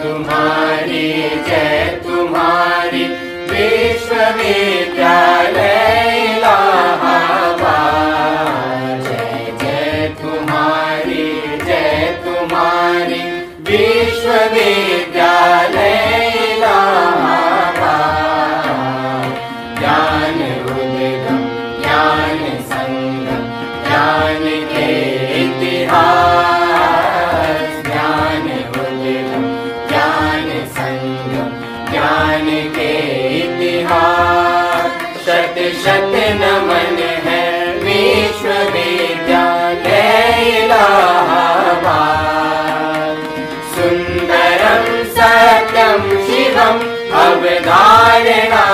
तुम्हारी जय तुम्हारी विश्वविद्यालय इलाहाबाद। जय जय तुम्हारी विश्वविद्यालय इलाहाबाद। ज्ञान उद्गम ज्ञान संगम ज्ञान के इतिहास। ज्ञान उद्गम ज्ञान संगम ज्ञान के इतिहास। शत शत नमन है विश्वविद्यालय इलाहाबाद। सुंदरम सत्यम शिवम अवधारणा।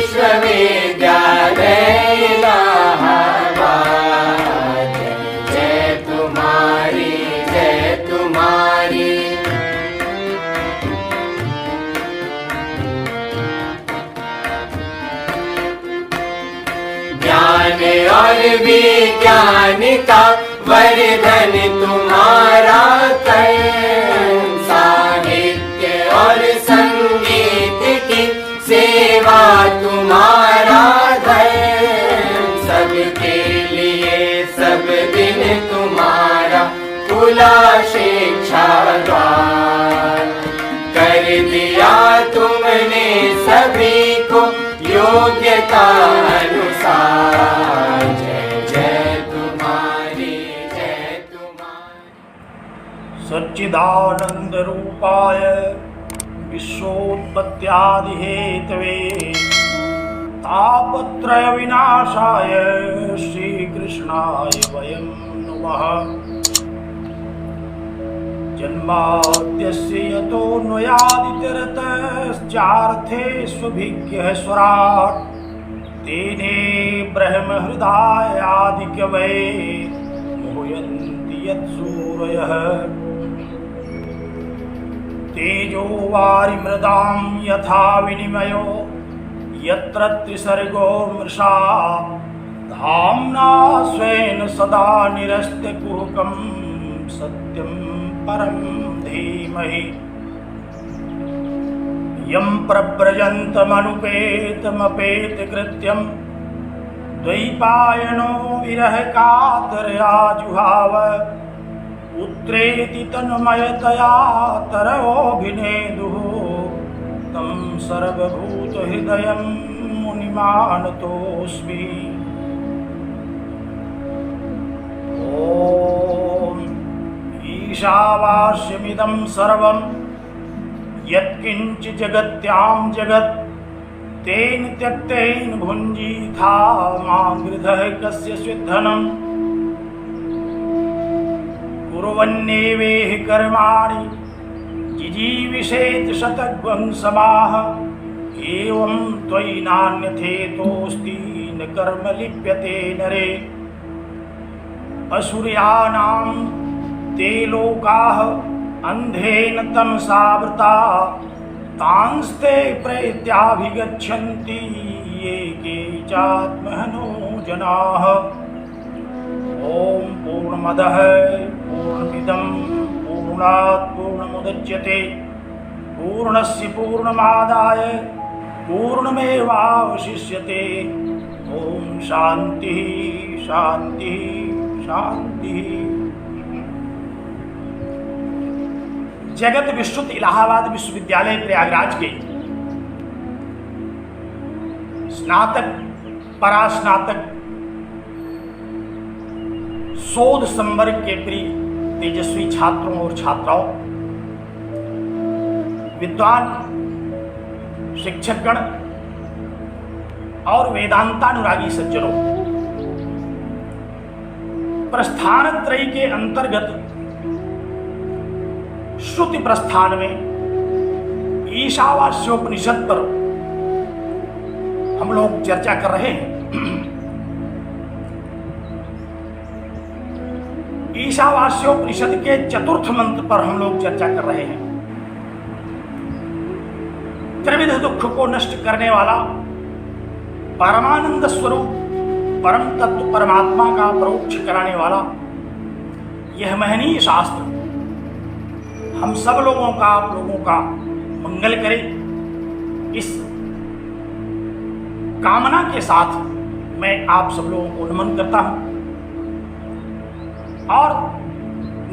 विश्वविद्यालय इलाहाबाद। जय तुम्हारी ज्ञान और विज्ञान का वर्धन तुम्हारा कर। साहित्य और संगीत की सेवा तुम्हारा धर्म। सबके लिए सब दिन तुम्हारा खुला शिक्षा द्वार। कर दिया तुमने सभी को योग्यता अनुसार। जय जय तुम्हारी सच्चिदानंद रूपाय विश्वोत्पत्त्यादिहेतवे तापत्रय विनाशाय श्रीकृष्णाय वयं नुमः। जन्माद्यस्य यतोऽन्वयादितरतश्चार्थेष्वभिज्ञः स्वराट्। तेने ब्रह्महृदायादिकवये मुह्यन्ति यत्सूरयः। तेजो वारिमृदां यथा विनिमयो यत्र त्रिसर्गो मृषा। धाम्ना स्वेन सदा निरस्तकुहकं सत्यं परं धीमहि। यं प्रव्रजन्तमनुपेतमपेतकृत्यं द्वैपायनो विरहकातरयाजुहाव। पुत्रेति तन्मयतया तरवोऽभिनेदुः तं सर्वभूतहृदयं मुनिमानतोऽस्मि। ॐ ईशावास्यमिदं सर्वं यत्किञ्चित् जगत्यां जगत्। तेन त्यक्तेन भुञ्जीथा मां गृधः कस्य स्विद्धनम्। कुर्वन्नेवेह कर्माणि जिजीविषेत शतघ्नं समाह। एवं त्वयि नान्यथेतोऽस्ति न कर्म लिप्यते नरे। असुर्यानां ते लोकाः अन्धेन तमसावृता। तांस्ते प्रेत्याभिगच्छन्ति ये केचिदात्मनो जनाः। ॐ पूर्णमदः पूर्णमिदं पूर्णात् पूर्णमुदच्यते पूर्णस्य पूर्णमादाय पूर्णमेवावशिष्यते। ॐ शान्तिः शान्तिः शान्तिः। जगत विश्रुत इलाहाबाद विश्वविद्यालय प्रयागराज के स्नातक परास्नातक शोध संवर्ग के प्रिय तेजस्वी छात्रों और छात्राओं, विद्वान शिक्षकगण और वेदांतानुरागी सज्जनों, प्रस्थान त्रयी के अंतर्गत श्रुति प्रस्थान में ईशावास्योपनिषद पर हम लोग चर्चा कर रहे हैं। ईशावास्योपनिषद के चतुर्थ मंत्र पर हम लोग चर्चा कर रहे हैं। त्रिविध दुख को नष्ट करने वाला परमानंद स्वरूप परम तत्व परमात्मा का परोक्ष कराने वाला यह महनीय शास्त्र हम सब लोगों का, आप लोगों का मंगल करे, इस कामना के साथ मैं आप सब लोगों को नमन करता हूं और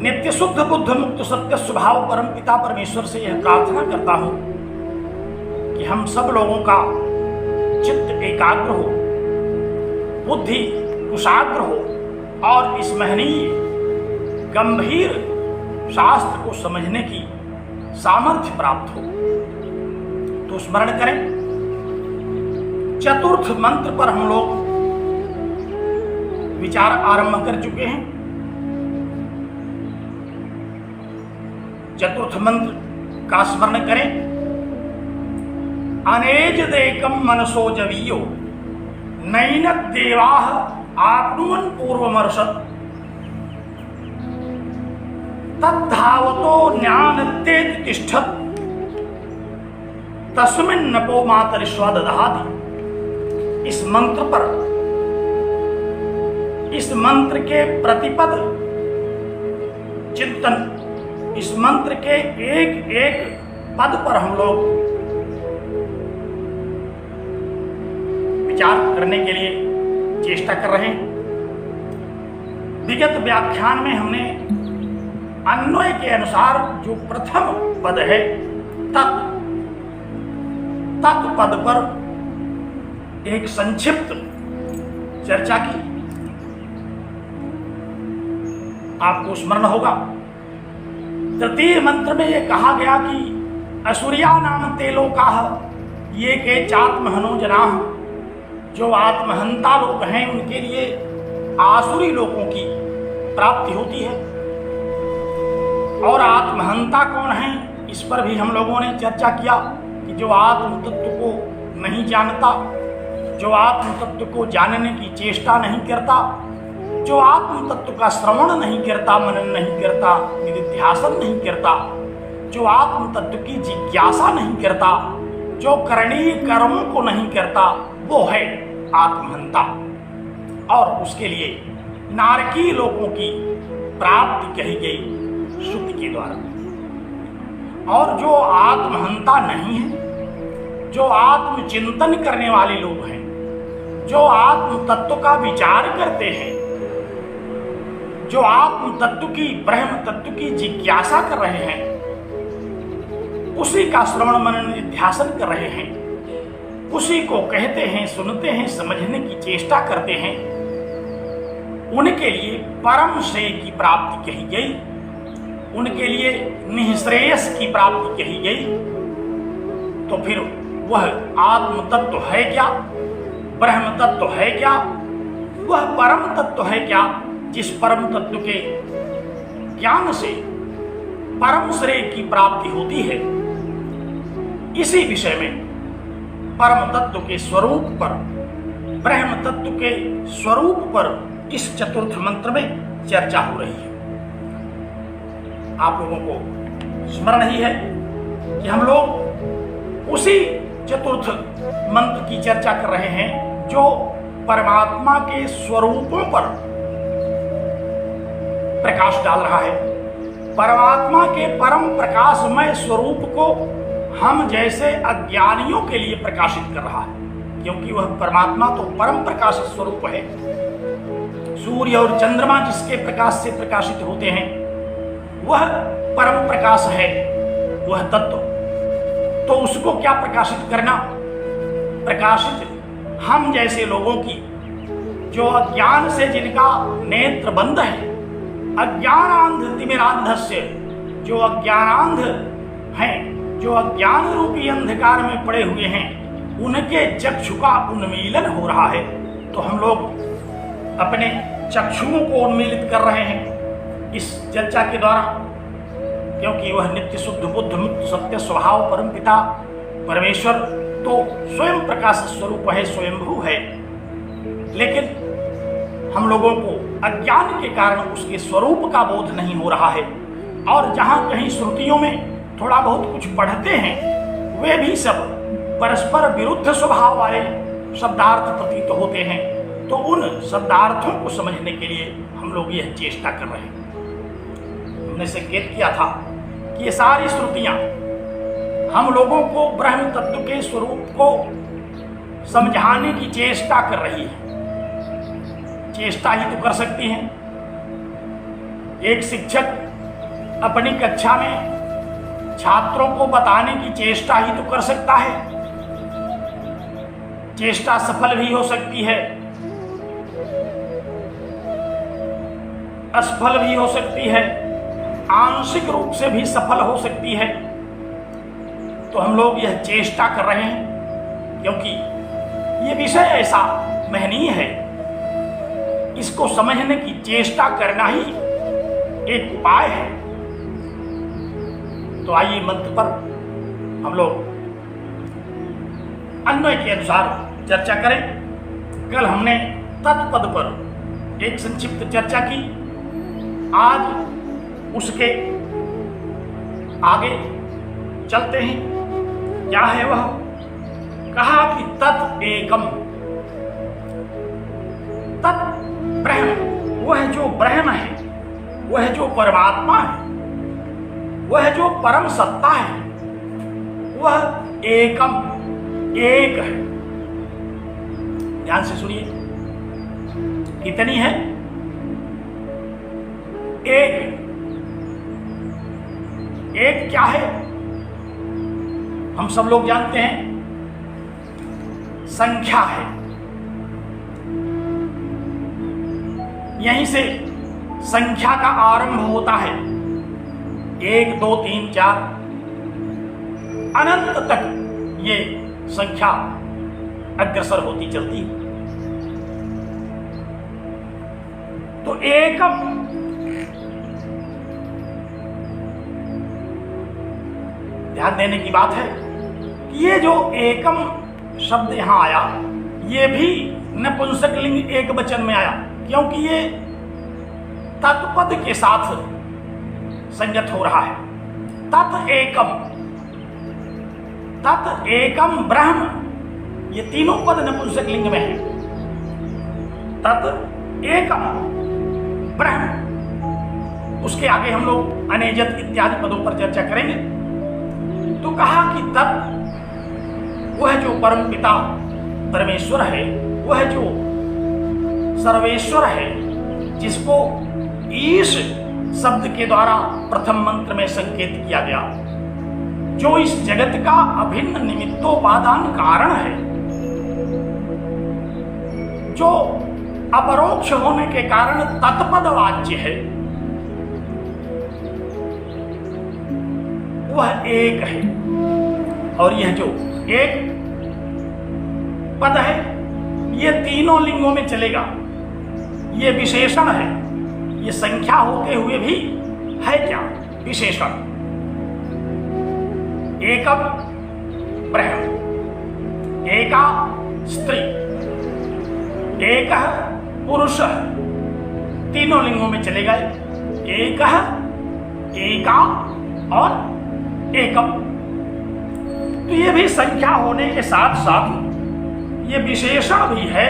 नित्य शुद्ध बुद्ध मुक्त सत्य स्वभाव परम पिता परमेश्वर से यह प्रार्थना करता हूं कि हम सब लोगों का चित्त एकाग्र हो, बुद्धि कुशाग्र हो और इस महनीय गंभीर शास्त्र को समझने की सामर्थ्य प्राप्त हो। तो स्मरण करें, चतुर्थ मंत्र पर हम लोग विचार आरंभ कर चुके हैं। चतुर्थ मंत्र का स्मरण करें। अनेज देकम मनसो जवीयो नैनत देवाह आप्नुवन् पूर्वमर्षत् तद्धावतो ज्ञानत्तेति तिष्ठत् तस्मिन्नपो मातरिश्वा दधाति। इस मंत्र पर, इस मंत्र के प्रतिपद चिंतन, इस मंत्र के एक एक पद पर हम लोग विचार करने के लिए चेष्टा कर रहे हैं। विगत व्याख्यान में हमने अन्वय के अनुसार जो प्रथम पद है तत् पद पर एक संक्षिप्त चर्चा की। आपको स्मरण होगा, तृतीय मंत्र में यह कहा गया कि असुरिया नाम ते लोकाः ये के चात्महनो जनाः, जो आत्महंता लोग हैं उनके लिए आसुरी लोगों की प्राप्ति होती है। और आत्महंता कौन है, इस पर भी हम लोगों ने चर्चा किया कि जो आत्म तत्व को नहीं जानता, जो आत्म तत्व को जानने की चेष्टा नहीं करता, जो आत्म तत्व का श्रवण नहीं करता, मनन नहीं करता, निधिध्यासन नहीं करता, जो आत्म तत्व की जिज्ञासा नहीं करता, जो करणीय कर्मों को नहीं करता, वो है आत्महंता। और उसके लिए नारकीय लोगों की प्राप्ति कही गई श्रुति के द्वारा। और जो आत्महंता नहीं है, जो आत्मचिंतन करने वाले लोग हैं, जो आत्म तत्व का विचार करते हैं, जो आत्म तत्व की, ब्रह्म तत्व की जिज्ञासा कर रहे हैं, उसी का श्रवण मनन निध्यासन कर रहे हैं, उसी को कहते हैं, सुनते हैं, समझने की चेष्टा करते हैं, उनके लिए परम श्रेय की प्राप्ति कही गई, उनके लिए निःश्रेयस की प्राप्ति कही गई। तो फिर वह आत्म तत्व है क्या, ब्रह्म तत्व है क्या, वह परम तत्व है क्या, जिस परम तत्व के ज्ञान से परम श्रेय की प्राप्ति होती है। इसी विषय में परम तत्व के स्वरूप पर, ब्रह्म तत्व के स्वरूप पर इस चतुर्थ मंत्र में चर्चा हो रही है। आप लोगों को स्मरण ही है कि हम लोग उसी चतुर्थ मंत्र की चर्चा कर रहे हैं जो परमात्मा के स्वरूपों पर प्रकाश डाल रहा है। परमात्मा के परम प्रकाशमय स्वरूप को हम जैसे अज्ञानियों के लिए प्रकाशित कर रहा है, क्योंकि वह परमात्मा तो परम प्रकाश स्वरूप है। सूर्य और चंद्रमा जिसके प्रकाश से प्रकाशित होते हैं वह परम प्रकाश है, वह तत्व। तो उसको क्या प्रकाशित करना, प्रकाशित हम जैसे लोगों की, जो अज्ञान से जिनका नेत्र बंद है, अज्ञानांध तिमिरांधस्य, जो अज्ञानांध हैं, जो अज्ञान रूपी अंधकार में पड़े हुए हैं, उनके चक्षु का उन्मीलन हो रहा है। तो हम लोग अपने चक्षुओं को उन्मीलित कर रहे हैं इस चर्चा के द्वारा, क्योंकि वह नित्य शुद्ध बुद्ध मुक्त सत्य स्वभाव परम पिता परमेश्वर तो स्वयं प्रकाश स्वरूप है, स्वयंभू है। लेकिन हम लोगों को अज्ञान के कारण उसके स्वरूप का बोध नहीं हो रहा है। और जहां कहीं श्रुतियों में थोड़ा बहुत कुछ पढ़ते हैं, वे भी सब परस्पर विरुद्ध स्वभाव वाले शब्दार्थ प्रतीत होते हैं। तो उन शब्दार्थों को समझने के लिए हम लोग यह चेष्टा कर रहे हैं। हमने संकेत किया था कि ये सारी श्रुतियां हम लोगों को ब्रह्म तत्व के स्वरूप को समझाने की चेष्टा कर रही है। चेष्टा ही तो कर सकती हैं। एक शिक्षक अपनी कक्षा में छात्रों को बताने की चेष्टा ही तो कर सकता है। चेष्टा सफल भी हो सकती है, असफल भी हो सकती है, आंशिक रूप से भी सफल हो सकती है। तो हम लोग यह चेष्टा कर रहे हैं क्योंकि ये विषय ऐसा महनीय है, इसको समझने की चेष्टा करना ही एक उपाय है। तो आइए मंत्र पर हम लोग अन्वय के अनुसार चर्चा करें। कल हमने तत्पद पर एक संक्षिप्त चर्चा की, आज उसके आगे चलते हैं। क्या है वह? कहा कि तत् एकम, तत् ब्रह्म, वह जो ब्रह्म है, वह जो परमात्मा है, वह जो परम सत्ता है, वह एकम, एक है। ध्यान से सुनिए, कितनी है? एक। एक क्या है? हम सब लोग जानते हैं, संख्या है। यहीं से संख्या का आरंभ होता है। 1 2 3 4 अनंत तक ये संख्या अग्रसर होती चलती है। तो एकम, ध्यान देने की बात है कि ये जो एकम शब्द यहां आया, ये भी नपुंसकलिंग एक वचन में आया, क्योंकि ये तत्पद के साथ संगत हो रहा है। तत् एकम, तत् एकम ब्रह्म, ये तीनों पद नपुंसकलिंग में है। तत् एकम ब्रह्म, उसके आगे हम लोग अनेजत इत्यादि पदों पर चर्चा करेंगे। तो कहा कि तत्, वह जो परम पिता परमेश्वर है, वह जो सर्वेश्वर है, जिसको ईश शब्द के द्वारा प्रथम मंत्र में संकेत किया गया, जो इस जगत का अभिन्न निमित्तोपादान कारण है, जो अपरोक्ष होने के कारण तत्पद वाच्य है, वह एक है। और यह जो एक पद है, ये तीनों लिंगों में चलेगा। ये विशेषण है, ये संख्या होते हुए भी है क्या? विशेषण। एकम ब्रह्म, एका स्त्री, एक पुरुष, तीनों लिंगों में चले गए। एक, एका और एकम। तो ये भी संख्या होने के साथ साथ ये विशेषण भी है,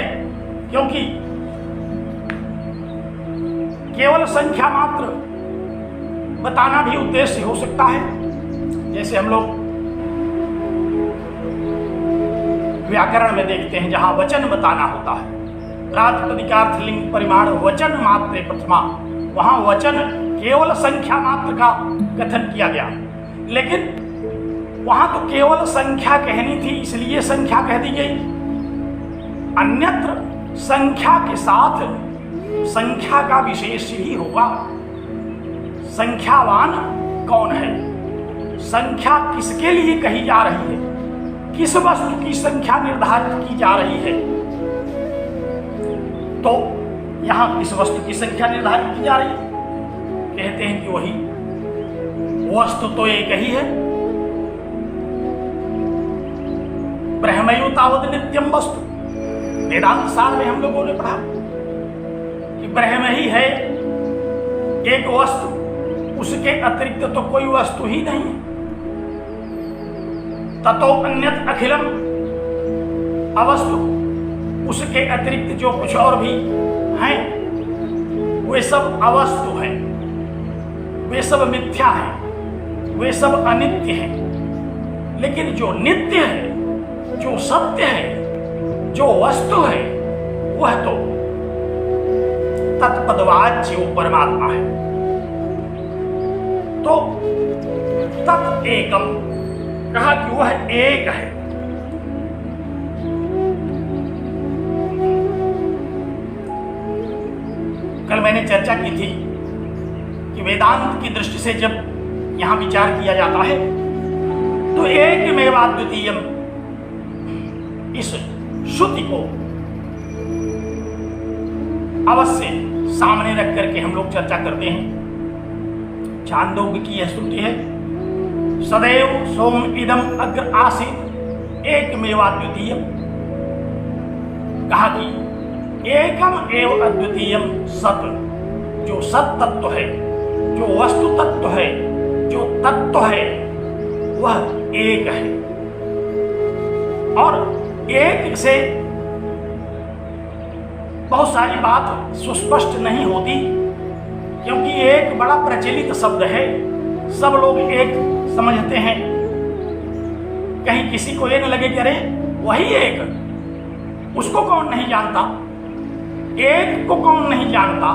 क्योंकि केवल संख्या मात्र बताना भी उद्देश्य हो सकता है। जैसे हम लोग व्याकरण में देखते हैं, जहां वचन बताना होता है, प्रातिपदिकार्थ लिंग परिमाण वचन मात्रे प्रथमा, वहां वचन केवल संख्या मात्र का कथन किया गया। लेकिन वहां तो केवल संख्या कहनी थी, इसलिए संख्या कह दी गई। अन्यत्र संख्या के साथ संख्या का विशेष ही होगा। संख्यावान कौन है? संख्या किसके लिए कही जा रही है? किस वस्तु की संख्या निर्धारित की जा रही है? तो यहां किस वस्तु की संख्या निर्धारित की जा रही है? कहते हैं कि वही वस्तु तो एक ही है। ब्रह्मयो तावद नित्यम वस्तु, वेदांत सार में हम लोगों ने पढ़ा कि ब्रह्म ही है एक वस्तु, उसके अतिरिक्त तो कोई वस्तु ही नहीं है। ततो अन्यत अखिलम अवस्तु, उसके अतिरिक्त जो कुछ और भी हैं वे सब अवस्तु हैं, वे सब मिथ्या हैं, वे सब अनित्य हैं। लेकिन जो नित्य है, जो सत्य है, जो वस्तु है, वह तो तत्पदवाच्य वो परमात्मा है। तो तत् एकम कहा कि वह एक है। कल मैंने चर्चा की थी कि वेदांत की दृष्टि से जब यहां विचार किया जाता है तो एकमेवाद्वितीयम इस श्रुति को अवश्य सामने रख करके हम लोग चर्चा करते हैं। छांदोग्य की यह श्रुति है, सदैव सोम इदम अग्र आसीत एकमेवाद्वितीयम। कहा कि एकम एव अद्वितीयम सत, जो सत तत्व है, जो वस्तु तत्व है, जो तत्व है, वह एक है। और एक से बहुत सारी बात सुस्पष्ट नहीं होती, क्योंकि एक बड़ा प्रचलित शब्द है, सब लोग एक समझते हैं। कहीं किसी को ये न लगे कि अरे वही एक, उसको कौन नहीं जानता, एक को कौन नहीं जानता।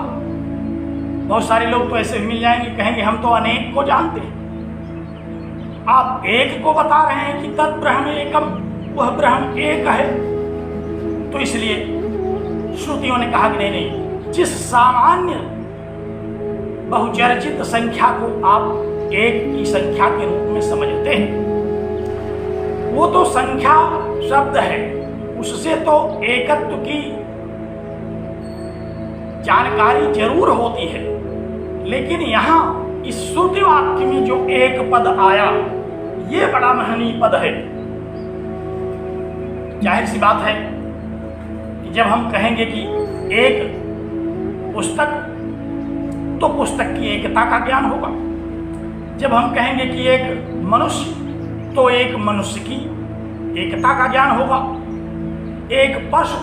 बहुत सारे लोग तो ऐसे मिल जाएंगे, कहेंगे हम तो अनेक को जानते हैं। आप एक को बता रहे हैं कि तत् ब्रह्म एकम, वह ब्रह्म एक है। तो इसलिए श्रुतियों ने कहा कि नहीं, जिस सामान्य बहुचर्चित संख्या को आप एक की संख्या के रूप में समझते हैं, वो तो संख्या शब्द है, उससे तो एकत्व की जानकारी जरूर होती है। लेकिन यहां इस श्रुति वाक्य में जो एक पद आया, ये बड़ा महनीय पद है। जाहिर सी बात है कि जब हम कहेंगे कि एक पुस्तक, तो पुस्तक की एकता का ज्ञान होगा। जब हम कहेंगे कि एक मनुष्य, तो एक मनुष्य की एकता का ज्ञान होगा। एक पशु,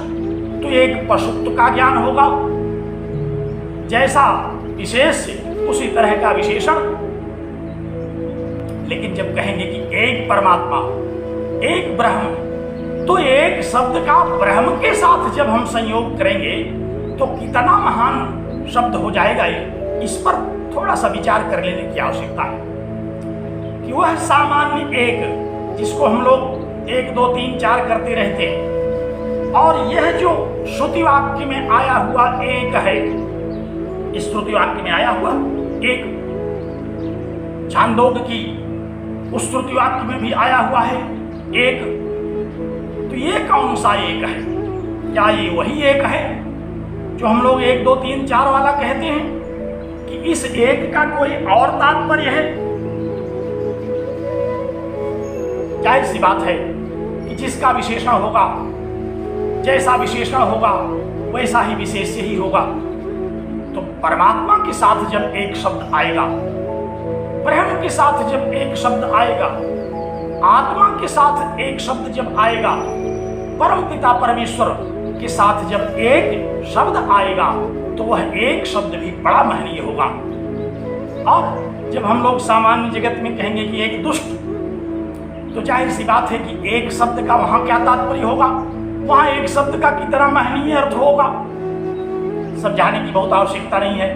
तो एक पशुत्व का ज्ञान होगा। जैसा विशेष उसी तरह का विशेषण। लेकिन जब कहेंगे कि एक परमात्मा, एक ब्रह्म, तो एक शब्द का ब्रह्म के साथ जब हम संयोग करेंगे तो कितना महान शब्द हो जाएगा ये। इस पर थोड़ा सा विचार कर लेने की आवश्यकता है कि वह सामान्य एक, जिसको हम लोग 1 2 3 4 करते रहते हैं, और यह जो श्रुति वाक्य में आया हुआ एक है, इस श्रुति वाक्य में आया हुआ एक, छांदोग्य की उस श्रुति वाक्य में भी आया हुआ है एक। तो ये कौन सा एक है? क्या ये वही एक है जो हम लोग 1 2 3 4 वाला कहते हैं, कि इस एक का कोई और तात्पर्य है? जाहिर सी बात है कि जिसका विशेषण होगा, जैसा विशेषण होगा वैसा ही विशेष्य ही होगा। तो परमात्मा के साथ जब एक शब्द आएगा, ब्रह्म के साथ जब एक शब्द आएगा, आत्मा के साथ एक शब्द जब आएगा, परम पिता परमेश्वर के साथ जब एक शब्द आएगा, तो वह एक शब्द भी बड़ा महनीय होगा। और जब हम लोग सामान्य जगत में कहेंगे कि एक दुष्ट, तो जाहिर सी बात है कि एक शब्द का वहां क्या तात्पर्य होगा, वहां एक शब्द का कितना महनीय अर्थ होगा, समझाने की बहुत आवश्यकता नहीं है,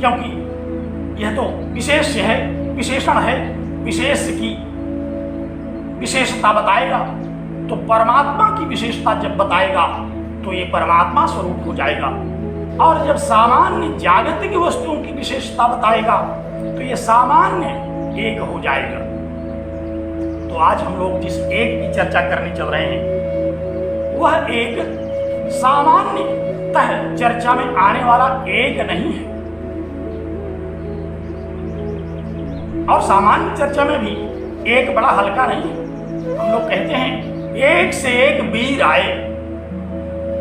क्योंकि यह तो विशेष है, विशेषण है, विशेष की विशेषता बताएगा। तो परमात्मा की विशेषता जब बताएगा तो ये परमात्मा स्वरूप हो जाएगा। और जब सामान्य जागतिक वस्तुओं की विशेषता बताएगा तो ये सामान्य एक हो जाएगा। तो आज हम लोग जिस एक की चर्चा करने चल रहे हैं, वह एक सामान्यतः चर्चा में आने वाला एक नहीं है। और सामान्य चर्चा में भी एक बड़ा हल्का नहीं है। हम लोग कहते हैं एक से एक वीर आए,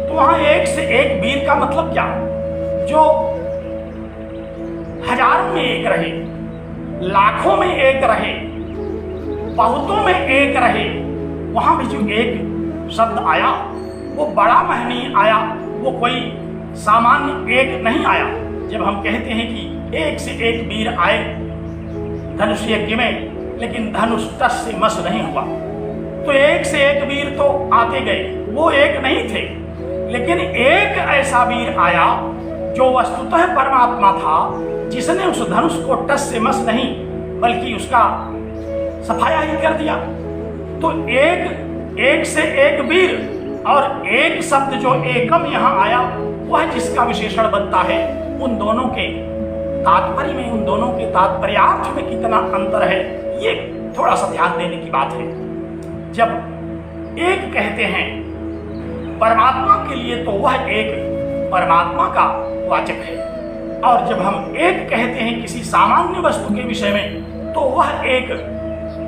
तो वहां एक से एक वीर का मतलब क्या? जो हजारों में एक रहे, लाखों में एक रहे, बहुतों में एक रहे, वहां भी जो एक शब्द आया वो बड़ा महनीय आया, वो कोई सामान्य एक नहीं आया। जब हम कहते हैं कि एक से एक वीर आए धनुष यज्ञ में, लेकिन धनुष टस से मस नहीं हुआ, तो एक से एक वीर तो आते गए, वो एक नहीं थे, लेकिन एक ऐसा वीर आया जो वस्तुतः परमात्मा था, जिसने उस धनुष को टस से मस नहीं बल्कि उसका सफाया ही कर दिया। तो एक से एक वीर और एक शब्द जो एकम यहाँ आया, वह जिसका विशेषण बनता है। उन दोनों के तात्पर्य में, उन दोनों के तात्पर्यार्थ में कितना अंतर है, ये थोड़ा सा ध्यान देने की बात है। जब एक कहते हैं परमात्मा के लिए, तो वह एक परमात्मा का वाचक है, और जब हम एक कहते हैं किसी सामान्य वस्तु के विषय में, तो वह एक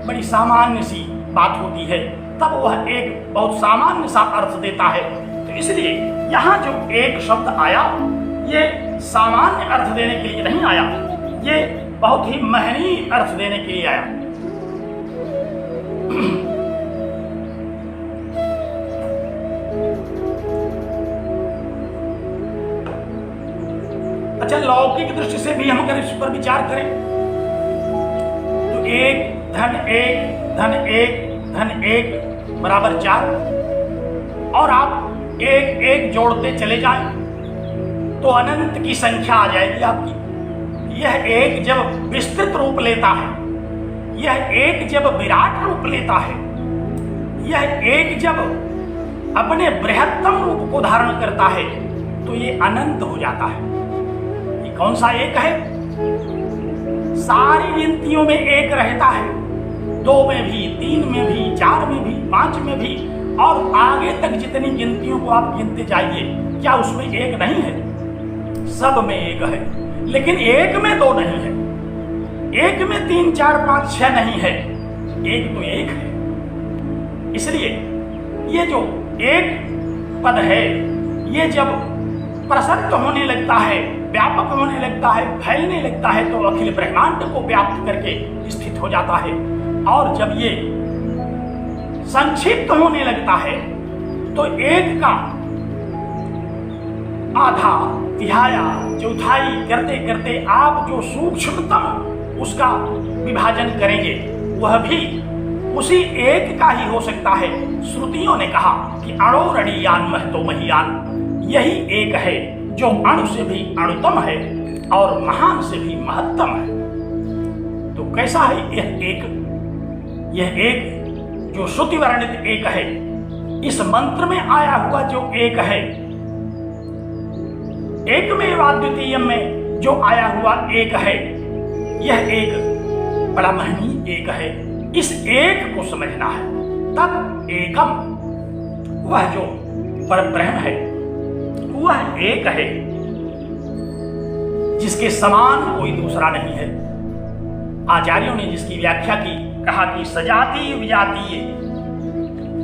बड़ी सामान्य सी बात होती है, तब वह एक बहुत सामान्य सा अर्थ देता है। तो इसलिए यहाँ जो एक शब्द आया, ये सामान्य अर्थ देने के लिए नहीं आया, ये बहुत ही महनीय अर्थ देने के लिए आया। अच्छा, लौकिक दृष्टि से भी हम अगर इस पर विचार करें, तो एक धन एक धन एक धन एक बराबर 4, और आप एक एक जोड़ते चले जाएं तो अनंत की संख्या आ जाएगी आपकी। यह एक जब विस्तृत रूप लेता है, यह एक जब विराट रूप लेता है, यह एक जब अपने बृहत्तम रूप को धारण करता है, तो ये अनंत हो जाता है। ये कौन सा एक है? सारी गिनतियों में एक रहता है, 2 में भी, 3 में भी, 4 में भी, 5 में भी, और आगे तक जितनी गिनतियों को आप गिनते जाइए, क्या उसमें एक नहीं है? सब में एक है, लेकिन एक में 2 नहीं है, एक में 3, 4, 5, 6 नहीं है, एक तो एक है। इसलिए ये जो एक पद है, ये जब प्रसक्त होने लगता है, व्यापक होने लगता है, फैलने लगता है, तो अखिल ब्रह्मांड को व्याप्त करके स्थित हो जाता है। और जब ये संक्षिप्त होने लगता है, तो एक का आधा, तिहाया, चौथाई करते करते आप जो सूक्ष्मतम उसका विभाजन करेंगे, वह भी उसी एक का ही हो सकता है। श्रुतियों ने कहा कि अणोरणीयान महतो महियान, यही एक है जो अणु से भी अणुतम है और महान से भी महत्तम है। तो कैसा है यह एक? यह एक जो श्रुति वर्णित एक है, इस मंत्र में आया हुआ जो एक है, एक में अद्वितीय में जो आया हुआ एक है, यह एक बड़ा महनीय एक है। इस एक को समझना है, तब एकम, वह जो परब्रह्म है, वह एक है जिसके समान कोई दूसरा नहीं है। आचार्यों ने जिसकी व्याख्या की, कहा कि सजातीय विजातीय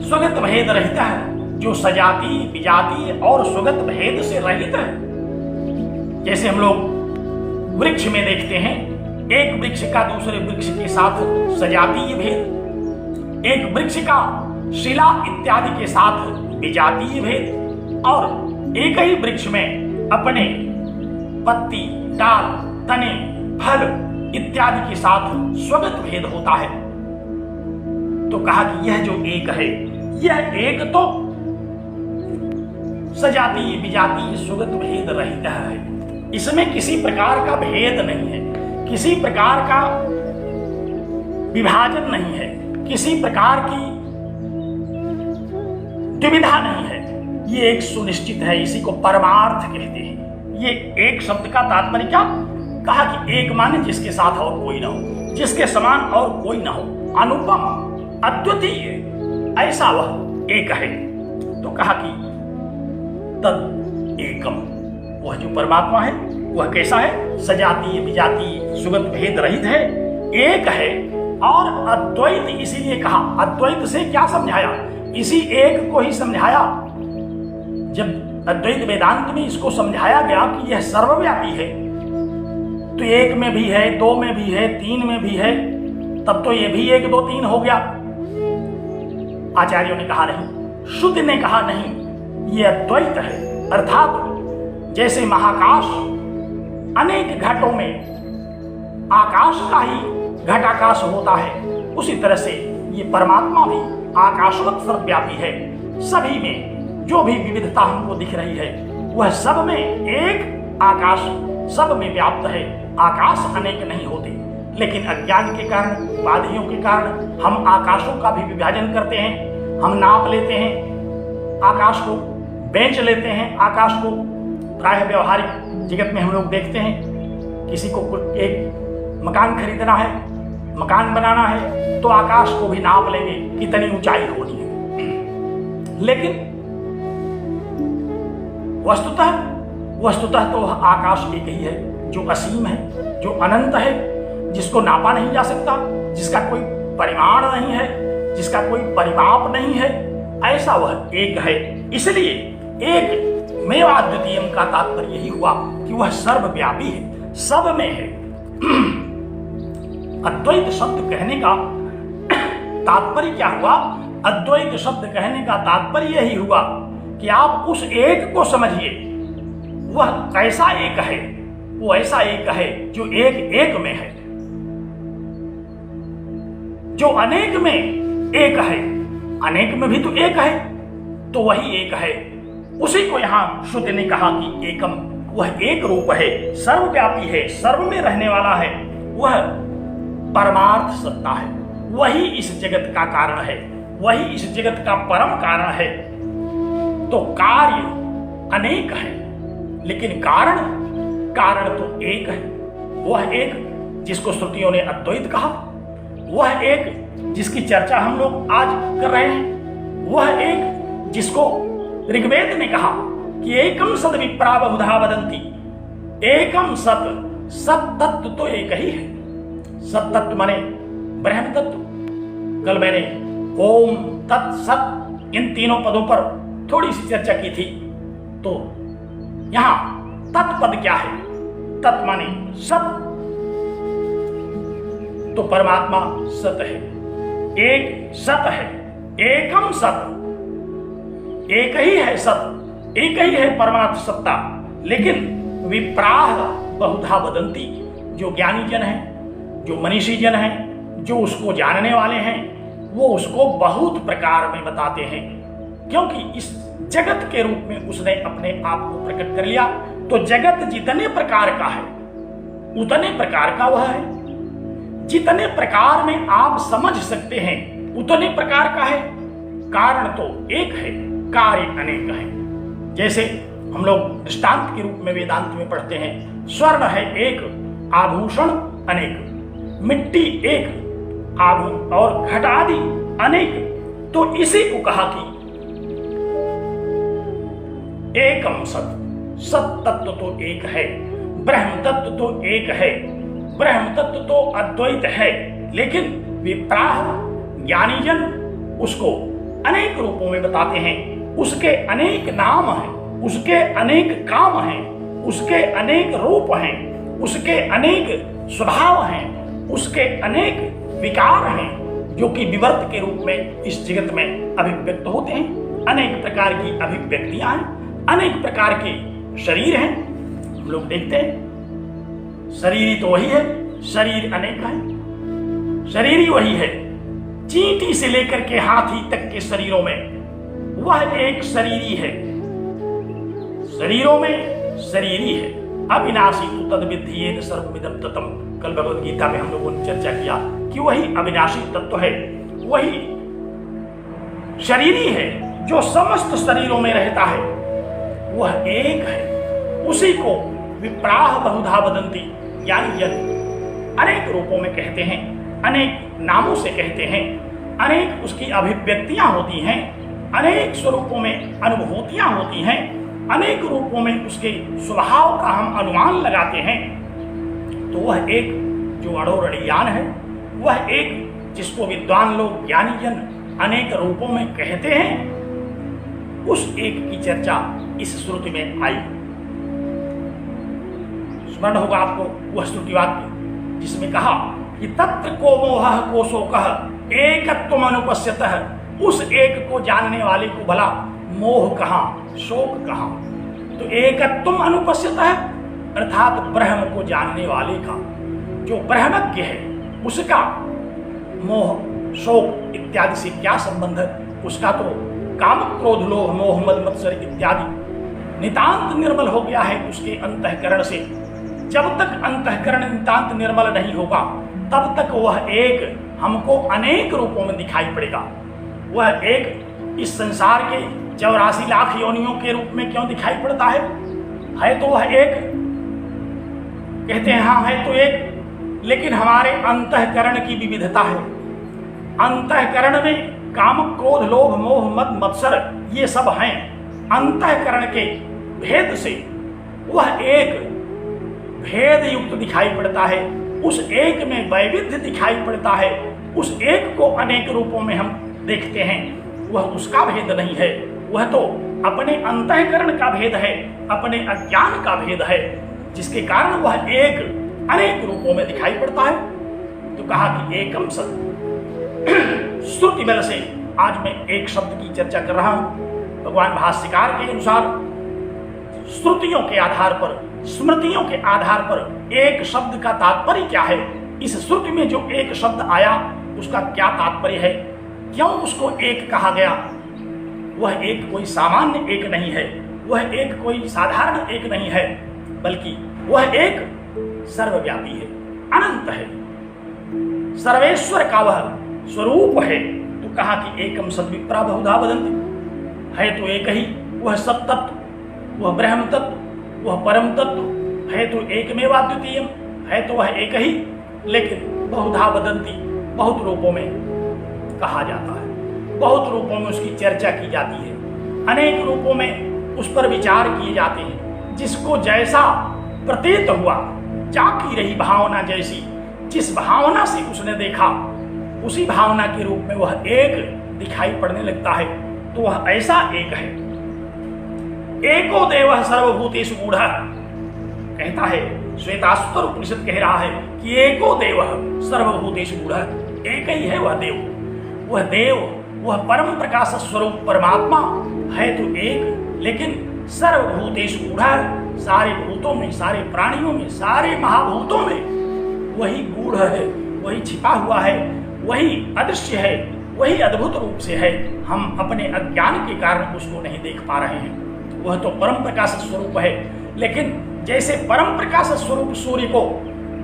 स्वगत भेद रहित है, जो सजातीय विजातीय और स्वगत भेद से रहित है। जैसे हम लोग वृक्ष में देखते हैं, एक वृक्ष का दूसरे वृक्ष के साथ सजातीय भेद, एक वृक्ष का शिला इत्यादि के साथ विजातीय भेद, और एक ही वृक्ष में अपने पत्ती, डाल, तने, फल इत्यादि के साथ स्वगत भेद होता है। तो कहा कि यह जो एक है, यह एक तो सजातीय विजातीय स्वगत भेद रहित है। इसमें किसी प्रकार का भेद नहीं है, किसी प्रकार का विभाजन नहीं है, किसी प्रकार की दुविधा नहीं है। ये एक सुनिश्चित है, इसी को परमार्थ कहते हैं। ये एक शब्द का तात्पर्य क्या? कहा कि एक माने जिसके साथ और कोई ना हो, जिसके समान और कोई ना हो, अनुपम, अद्वितीय, ऐसा वह एक है। तो कहा कि तद एकम, वह जो परमात्मा है वह कैसा है? सजातीय विजातीय सुगत भेद रहित है, एक है और अद्वैत। इसीलिए कहा, अद्वैत से क्या समझाया? इसी एक को ही समझाया। जब अद्वैत वेदांत में इसको समझाया गया कि यह सर्वव्यापी है, तो एक में भी है, 2 में भी है, 3 में भी है, तब तो ये भी 1, 2, 3 हो गया। आचार्यों ने कहा नहीं, शुद्ध ने कहा नहीं, ये अद्वैत है। अर्थात जैसे महाकाश अनेक घटों में आकाश का ही घटाकाश होता है, उसी तरह से ये परमात्मा भी आकाशवत सर्वव्यापी है। सभी में जो भी विविधता हमको दिख रही है वह सब में एक आकाश सब में व्याप्त है। आकाश अनेक नहीं होते, लेकिन अज्ञान के कारण, बाधियों के कारण हम आकाशों का भी विभाजन करते हैं। हम नाप लेते हैं आकाश को, बेच लेते हैं आकाश को। प्रायः व्यवहारिक जगत में हम लोग देखते हैं, किसी को एक मकान खरीदना है, मकान बनाना है, तो आकाश को भी नाप लेंगे कितनी ऊंचाई होनी है। लेकिन वस्तुतः तो आकाश एक ही है, जो असीम है, जो अनंत है, जिसको नापा नहीं जा सकता, जिसका कोई परिमाण नहीं है, जिसका कोई परिमाप नहीं है, ऐसा वह एक है। इसलिए एक मेवाद्वितीयम का तात्पर्य यही हुआ कि वह सर्वव्यापी है, सब में है। अद्वैत शब्द कहने का तात्पर्य क्या हुआ? अद्वैत शब्द कहने का तात्पर्य यही हुआ कि आप उस एक को समझिए। वह कैसा एक है? वो ऐसा एक है जो एक एक में है, जो अनेक में एक है। अनेक में भी तो एक है, तो वही एक है। उसी को यहां श्रुति ने कहा कि एकम, वह एक रूप है, सर्वव्यापी है, सर्व में रहने वाला है। वह परमार्थ सत्ता है, वही इस जगत का कारण है, वही इस जगत का परम कारण है। तो कार्य अनेक है, लेकिन कारण तो एक है। वह एक जिसको श्रुतियों ने अद्वैत कहा, वह एक जिसकी चर्चा हम लोग आज कर रहे हैं, वह एक जिसको ऋग्वेद ने कहा कि एकम सद विप्रा बहुधा वदंती। एकम सत तत्व तो एक ही है। सत तत्व माने ब्रह्म तत्व। कल मैंने ओम तत् सत इन तीनों पदों पर थोड़ी सी चर्चा की थी। तो यहां तत्पद क्या है? तत् माने सत, तो परमात्मा सत है, एक सत है, एकम सत, एक ही है सत, एक ही है परमात्म सत्ता। लेकिन विप्राह बहुधा वदंती, जो ज्ञानी जन है, जो मनीषी जन है, जो उसको जानने वाले हैं, वो उसको बहुत प्रकार में बताते हैं, क्योंकि इस जगत के रूप में उसने अपने आप को प्रकट कर लिया। तो जगत जितने प्रकार का है उतने प्रकार का वह है, जितने प्रकार में आप समझ सकते हैं उतने प्रकार का है। कारण तो एक है, कार्य अनेक है। जैसे हम लोग दृष्टांत के रूप में वेदांत में पढ़ते हैं, स्वर्ण है एक, आभूषण अनेक, मिट्टी एक, आभूषण और घट आदि अनेक। तो इसी को कहा कि एकम सत, सत तत्व तो एक है, ब्रह्म तत्व तो एक है, ब्रह्म तत्व तो अद्वैत है। लेकिन विप्राह ज्ञानी जन उसको अनेक रूपों में बताते हैं। उसके अनेक नाम हैं, उसके अनेक काम हैं, उसके अनेक रूप हैं, उसके अनेक स्वभाव हैं, उसके अनेक विकार हैं, जो कि विवर्त के रूप में इस जगत में अभिव्यक्त होते हैं। अनेक प्रकार की अभिव्यक्तियां हैं, अनेक प्रकार के शरीर हैं। हम लोग देखते हैं शरीर ही तो वही है, शरीर अनेक है, शरीर ही वही है। चींटी से लेकर के हाथी तक के शरीरों में वह एक शरीरी है, शरीरों में शरीरी है। अविनाशी तद विद्धि सर्वमिदं ततम। कल भगवद गीता में हम लोगों ने चर्चा किया कि वही अविनाशी तत्व है, वही शरीरी है जो समस्त शरीरों में रहता है, वह एक है। उसी को विप्राह बहुधा वदंती, यानी जन अनेक रूपों में कहते हैं, अनेक नामों से कहते हैं, अनेक उसकी अभिव्यक्तियां होती हैं, अनेक स्वरूपों में अनुभूतियां होती हैं, अनेक रूपों में उसके स्वभाव का हम अनुमान लगाते हैं। तो वह एक जो अड़ोरड़ियान है, वह एक जिसको विद्वान लोग ज्ञानी जन अनेक रूपों में कहते हैं, उस एक की चर्चा इस श्रुति में आई। स्मरण होगा आपको वह श्रुति वाक्य जिसमें कहा कि तत्र को मोह को शोकः एकत्वम अनुपश्यतः उस एक को जानने वाले को भला मोह कहाँ, शोक कहाँ। तो एकत्वम अनुपस्थित है, अर्थात ब्रह्म को जानने वाले का, जो ब्रह्मज्ञ है, उसका मोह शोक इत्यादि से क्या संबंध है। उसका तो काम क्रोध लोभ मोह मद मत्सर इत्यादि नितांत निर्मल हो गया है उसके अंतःकरण से। जब तक अंतःकरण नितांत निर्मल नहीं होगा तब तक वह एक हमको अनेक रूपों में दिखाई पड़ेगा। वह एक इस संसार के 84 लाख योनियों के रूप में क्यों दिखाई पड़ता है तो वह एक, कहते हैं हाँ है तो एक, लेकिन हमारे अंतःकरण की विविधता है। अंतःकरण में काम क्रोध लोभ मोह मद मत्सर ये सब हैं। अंतःकरण के भेद से वह एक भेद युक्त दिखाई पड़ता है, उस एक में वैविध्य दिखाई पड़ता है, उस एक को अनेक रूपों में हम देखते हैं। वह उसका भेद नहीं है, वह तो अपने अंतःकरण का भेद है, अपने अज्ञान का भेद है, जिसके कारण वह एक अनेक रूपों में दिखाई पड़ता है। तो कहा कि एकम सत। श्रुति बल से आज मैं एक शब्द की चर्चा कर रहा हूं। भगवान भाष्यकार के अनुसार श्रुतियों के आधार पर, स्मृतियों के आधार पर एक शब्द का तात्पर्य क्या है, इस श्रुति में जो एक शब्द आया उसका क्या तात्पर्य है, क्यों उसको एक कहा गया। वह एक कोई सामान्य एक नहीं है, वह एक कोई साधारण एक नहीं है, बल्कि वह एक सर्वव्यापी है, अनंत है, सर्वेश्वर का वह स्वरूप है। तो कहा कि एकम सद्विप्रा बहुधा वदन्ति, है तो एक ही, वह सत्तत्व, वह ब्रह्म तत्व, वह परम तत्व है तो एकमेवा द्वितीयम, है तो वह एक ही, लेकिन बहुधा वदन्ति, बहुत रूपों में कहा जाता है, बहुत रूपों में उसकी चर्चा की जाती है, अनेक रूपों में उस पर विचार किए जाते हैं। जिसको जैसा प्रतीत हुआ, जाकी रही भावना जैसी, जिस भावना से उसने देखा उसी भावना के रूप में वह एक दिखाई पड़ने लगता है। तो वह ऐसा एक है। एको देवः सर्वभूतेषु गूढ़ः, कहता है श्वेताश्वर उपनिषद कह रहा है कि एको देवः सर्वभूतेषु गूढ़ः, एक ही है वह देव। वह देव, वह परम प्रकाश स्वरूप परमात्मा है तो एक, लेकिन सर्वभूतेषु गूढ़ः, सारे भूतों में, सारे प्राणियों में, सारे महाभूतों में वही गूढ़ है, वही छिपा हुआ है, वही अदृश्य है, वही अद्भुत रूप से है। हम अपने अज्ञान के कारण उसको नहीं देख पा रहे हैं। वह तो परम प्रकाश स्वरूप है, लेकिन जैसे परम प्रकाश स्वरूप सूर्य को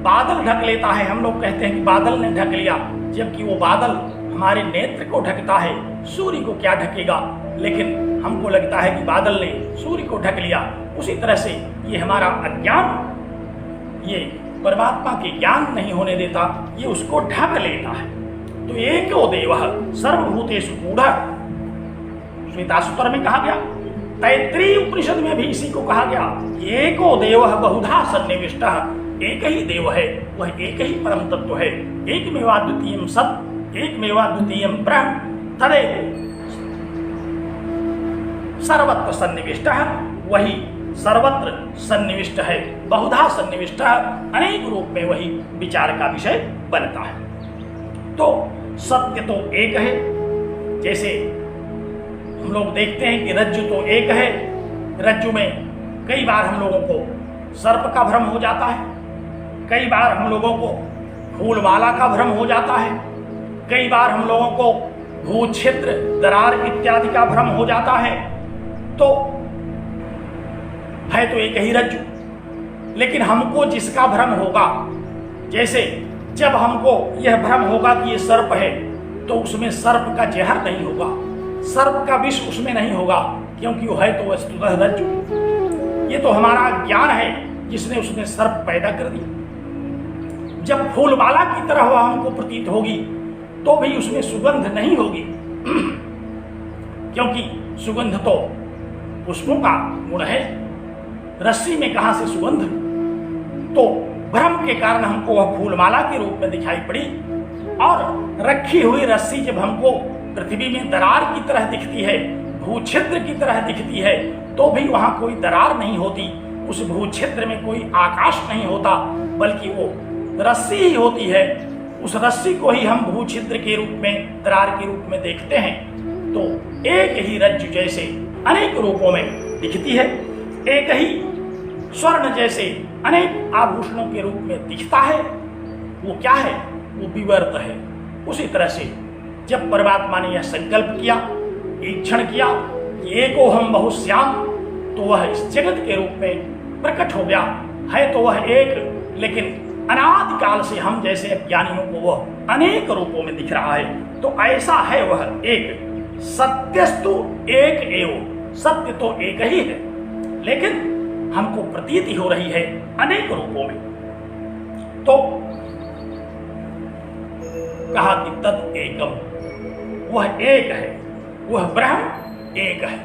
बादल ढक लेता है, हम लोग कहते हैं कि बादल ने ढक लिया, जबकि वो बादल हमारे नेत्र को ढकता है, सूर्य को क्या ढकेगा, लेकिन हमको लगता है कि बादल ने सूर्य को ढक लिया। उसी तरह से ये हमारा अज्ञान ये परमात्मा के ज्ञान नहीं होने देता, ये उसको ढक लेता है। तो एको देवः सर्वभूतेषु गूढ़ः, श्वेताश्वर में कहा गया, तैत्रीय उपनिषद में भी इसी को कहा गया, एको देवः बहुधा सन्निविष्टः, एक ही देव है, वह एक ही परम तत्व है, एकमेवा द्वितीयम सत्, एकमेवा द्वितीयम ब्रह्म, तदेव सर्वत्र सन्निविष्टः, वही सर्वत्र सन्निविष्ट है, बहुधा सन्निविष्ट, अनेक रूप में वही विचार का विषय बनता है। तो सत्य तो एक है, जैसे हम लोग देखते हैं कि रज्जु तो एक है, रज्जु में कई बार हम लोगों को सर्प का भ्रम हो जाता है, कई बार हम लोगों को फूलमाला का भ्रम हो जाता है, कई बार हम लोगों को भूछिद्र दरार इत्यादि का भ्रम हो जाता है। तो है तो एक ही रज्जु, लेकिन हमको जिसका भ्रम होगा, जैसे जब हमको यह भ्रम होगा कि ये सर्प है, तो उसमें सर्प का जहर नहीं होगा, सर्प का विष उसमें नहीं होगा, क्योंकि वो है तो वस्तुतः रज्जु। ये तो हमारा ज्ञान है जिसने उसमें सर्प पैदा कर दी। जब फूलमाला की तरह वह हमको प्रतीत होगी तो भी उसमें सुगंध नहीं होगी, क्योंकि सुगंध तो पुष्पों का गुण है, रस्सी में कहां से सुगंध। तो भ्रम के कारण हमको वह फूलमाला के रूप में दिखाई पड़ी, और रखी हुई रस्सी जब हमको पृथ्वी में दरार की तरह दिखती है, भूछिद्र की तरह दिखती है, तो भी वहां कोई दरार नहीं होती, उस भूछिद्र में कोई आकाश नहीं होता, बल्कि वो रस्सी ही होती है। उस रस्सी को ही हम भूछिद्र के रूप में, दरार के रूप में देखते हैं, तो एक ही रज्जु जैसे अनेक रूपों में दिखती है, एक ही स्वर्ण जैसे अनेक आभूषणों के रूप में दिखता है। वो क्या है? वो विवर्त है। उसी तरह से जब परमात्मा ने यह संकल्प किया, ईक्षण किया कि एको हम बहुश्याम, तो वह इस जगत के रूप में प्रकट हो गया है। तो वह एक, लेकिन अनादिकाल से हम जैसे अज्ञानियों को वह अनेक रूपों में दिख रहा है। तो ऐसा है वह एक। सत्यस्तु एक एव, सत्य तो एक ही है, लेकिन हमको प्रतीति हो रही है अनेक रूपों में। तो कहा कि तत् एकम, वह एक है, वह ब्रह्म एक है।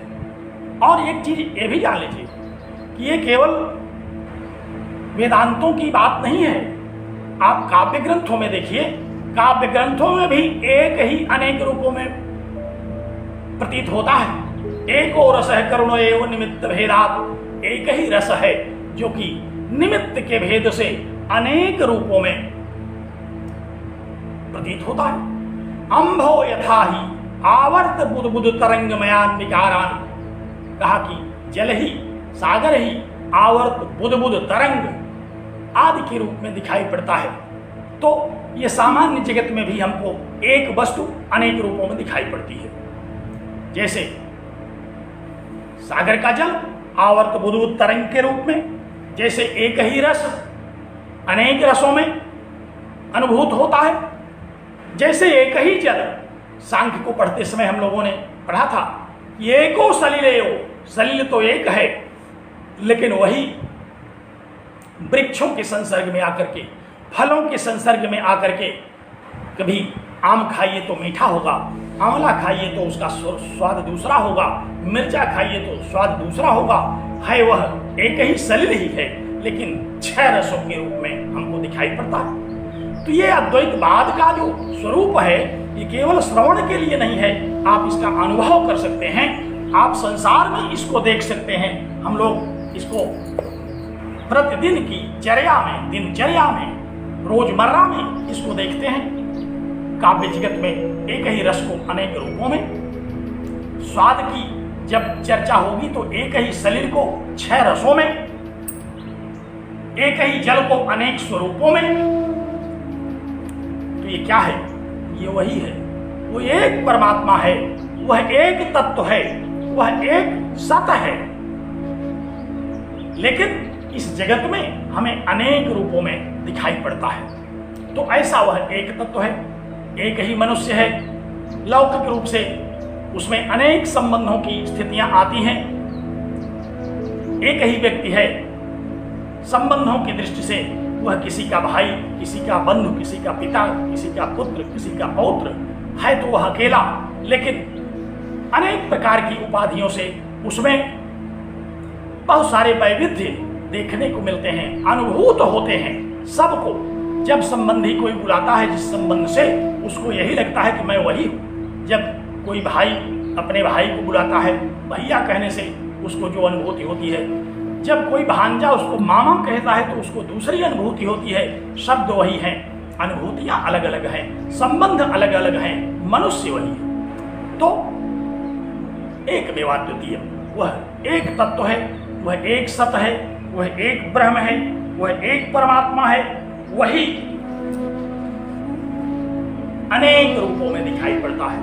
और एक चीज ये भी जान लीजिए कि ये केवल वेदांतों की बात नहीं है। आप काव्य ग्रंथों में देखिए, काव्य ग्रंथों में भी एक ही अनेक रूपों में प्रतीत होता है। एको रस है करुण एवं निमित्त भेदात, एक ही रस है जो कि निमित्त के भेद से अनेक रूपों में प्रतीत होता है। अंभो यथा ही आवर्त बुद बुद तरंग मयान विकारान, कहा कि जल ही, सागर ही आवर्त बुद बुद तरंग आदि के रूप में दिखाई पड़ता है। तो ये सामान्य जगत में भी हमको एक वस्तु अनेक रूपों में दिखाई पड़ती है। जैसे सागर का जल आवर्त बुद बुद तरंग के रूप में, जैसे एक ही रस अनेक रसों में अनुभूत होता है। जैसे एक ही जल, सांख्य को पढ़ते समय हम लोगों ने पढ़ा था, एको सलिलेयो, सलिल तो एक है, लेकिन वही वृक्षों के संसर्ग में आकर के, फलों के संसर्ग में आकर के, कभी आम खाइए तो मीठा होगा, आंवला खाइए तो उसका स्वाद दूसरा होगा, मिर्चा खाइए तो स्वाद दूसरा होगा। है वह एक ही सलिल ही है, लेकिन 6 रसों के रूप में हमको दिखाई पड़ता है। तो ये अद्वैतवाद का जो स्वरूप है, ये केवल श्रवण के लिए नहीं है, आप इसका अनुभव कर सकते हैं, आप संसार में इसको देख सकते हैं। हम लोग इसको प्रतिदिन की चर्या में, दिनचर्या में, रोजमर्रा में इसको देखते हैं। काव्य जगत में एक ही रस को अनेक रूपों में, स्वाद की जब चर्चा होगी तो एक ही सलिल को 6 रसों में, एक ही जल को अनेक स्वरूपों में। तो ये क्या है? ये वही है, वो एक परमात्मा है, वह एक तत्व है, वह एक सत है। लेकिन इस जगत में हमें अनेक रूपों में दिखाई पड़ता है। तो ऐसा वह एक तत्व है, एक ही मनुष्य है। लौकिक रूप से उसमें अनेक संबंधों की स्थितियां आती हैं। एक ही व्यक्ति है, संबंधों की दृष्टि से वह किसी का भाई, किसी का बंधु, किसी का पिता, किसी का पुत्र, किसी का पौत्र है, तो वह अकेला। लेकिन अनेक प्रकार की उपाधियों से उसमें बहुत सारे वैविध्य देखने को मिलते हैं, अनुभूत होते हैं सबको। जब संबंधी कोई बुलाता है जिस संबंध से, उसको यही लगता है कि मैं वही हूँ। जब कोई भाई अपने भाई को बुलाता है भैया कहने से, उसको जो अनुभूति होती है, जब कोई भांजा उसको मामा कहता है तो उसको दूसरी अनुभूति होती है। शब्द वही हैं, अनुभूतियां अलग अलग हैं, संबंध अलग अलग हैं, मनुष्य वही है। तो एक मेवाद्वितीय, वह एक तत्व है, वह एक सत है, वह एक ब्रह्म है, वह एक परमात्मा है। वही अनेक रूपों में दिखाई पड़ता है।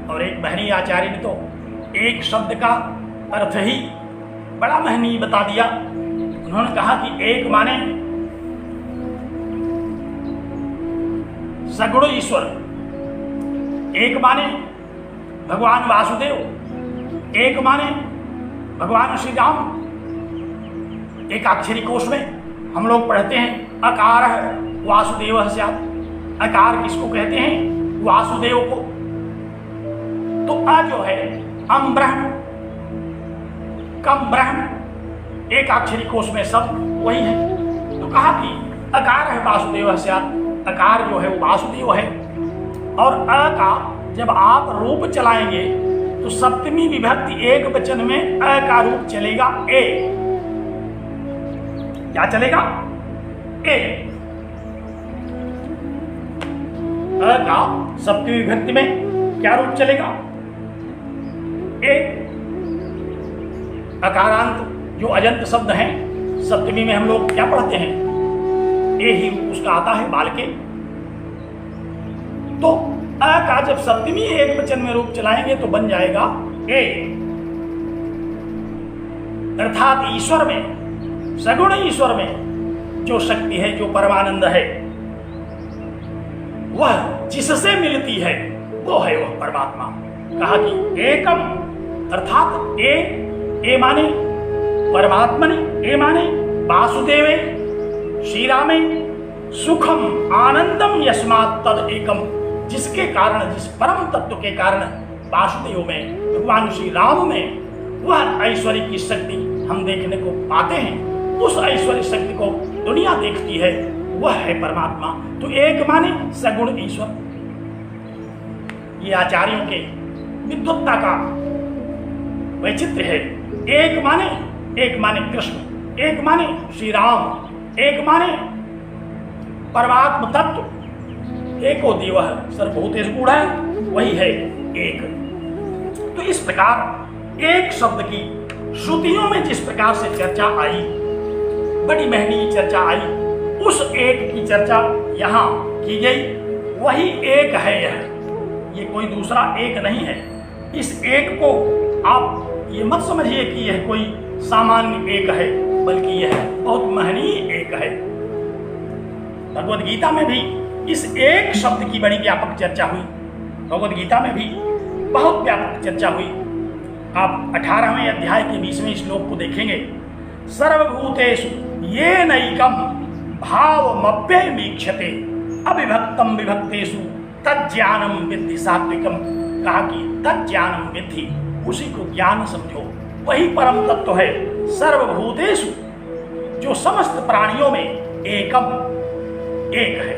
और एक महनीय आचार्य ने तो एक शब्द का अर्थ ही बड़ा महनीय बता दिया। उन्होंने कहा कि एक माने सगुण ईश्वर, एक माने भगवान वासुदेव, एक माने भगवान श्री राम। एकाक्षरी कोश में हम लोग पढ़ते हैं अकार वासुदेव स्यात्। अकार किसको कहते हैं? वासुदेव को। तो अ जो है अम ब्रह्म, कम ब्रह्म, एकाक्षरी कोश में सब वही है। तो कहा कि अकार है वासुदेव स्यात्, अकार जो है वो वासुदेव है। और अ का जब आप रूप चलाएंगे तो सप्तमी विभक्ति एक वचन में अ का रूप चलेगा ए। क्या चलेगा? ए। अ का सप्तमी विभक्ति में क्या रूप चलेगा? ए अकारांत जो अजंत शब्द हैं, सप्तमी में हम लोग क्या पढ़ते हैं? ए ही उसका आता है बाल के। तो अ का जब सप्तमी एक वचन में रूप चलाएंगे तो बन जाएगा ए। अर्थात ईश्वर में, सगुण ईश्वर में जो शक्ति है, जो परमानंद है, वह जिससे मिलती है वो है वह परमात्मा। कहा कि एकम, अर्थात ए माने परमात्मने, ए माने वासुदेवे, श्री रामे, सुखम आनंदम यस्मात् तद एकम, जिसके कारण, जिस परम तत्व के कारण वासुदेव में, भगवान श्री राम में वह ऐश्वर्य की शक्ति हम देखने को पाते हैं। उस ऐश्वर्य शक्ति को दुनिया देखती है, वह है परमात्मा। तो एक माने सगुण ईश्वर। ये आचार्यों के विद्वत्ता का वैचित्र्य है। एक माने कृष्ण, एक माने श्री राम, एक माने परमात्म तत्व। एको देव सर्वभूतेषु गूढ़ः, वही है एक। तो इस प्रकार एक शब्द की श्रुतियों में जिस प्रकार से चर्चा आई, बड़ी महंगी चर्चा आई, उस एक की चर्चा यहाँ की गई। वही एक है ये कोई दूसरा एक नहीं है। इस एक को आप ये मत समझिए कि यह कोई सामान्य एक है, बल्कि यह बहुत महनीय एक है। भगवद गीता में भी इस एक शब्द की बड़ी व्यापक चर्चा हुई। भगवद गीता में भी बहुत व्यापक चर्चा हुई। आप 18वें अध्याय के 20वें श्लोक को देखेंगे। सर्वभूतेषु येन एकम भावमप्यमीक्षते अविभक्तम विभक्तेषु तज्ज्ञानम विद्धि सात्विकम। कहा कि तज्ज्ञानम विद्धि, उसी को ज्ञान समझो, वही परम तत्व है। सर्वभूतेषु, जो समस्त प्राणियों में एकम, एक है।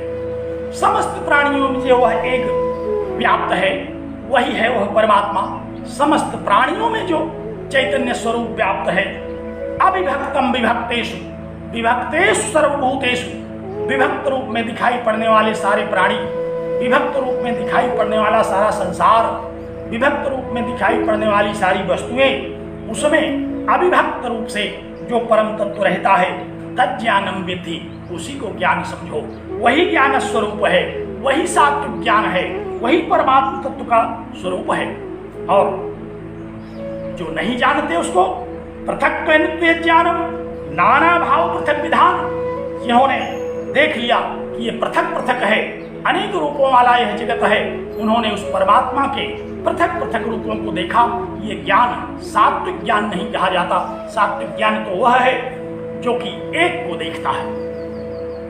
समस्त प्राणियों में जो वह एक व्याप्त है, वही है वह परमात्मा। समस्त प्राणियों में जो चैतन्य स्वरूप व्याप्त है। अविभक्तम विभक्तेषु, विभक्तेषु सर्वभूतेषु, विभक्त रूप में दिखाई पड़ने वाले सारे प्राणी, विभक्त रूप में दिखाई पड़ने वाला सारा संसार, विभक्त रूप में दिखाई पड़ने वाली सारी वस्तुएं, उसमें अविभक्त रूप से जो परम तत्व रहता है, तज्ज्ञानम विद्धि, उसी को ज्ञान समझो। वही ज्ञान स्वरूप है, वही सात्विक ज्ञान है, वही परमात्मा तत्व का स्वरूप है। और जो नहीं जानते उसको पृथक्त्वेन ज्ञानम नाना भाव पृथक विधान, जिन्होंने देख लिया कि ये पृथक पृथक है, अनेक रूपों वाला यह जगत है, उन्होंने उस परमात्मा के पृथक पृथक रूपों को देखा। ये ज्ञान सात्विक ज्ञान नहीं कहा जाता। सात्विक ज्ञान तो वह है जो कि एक को देखता है,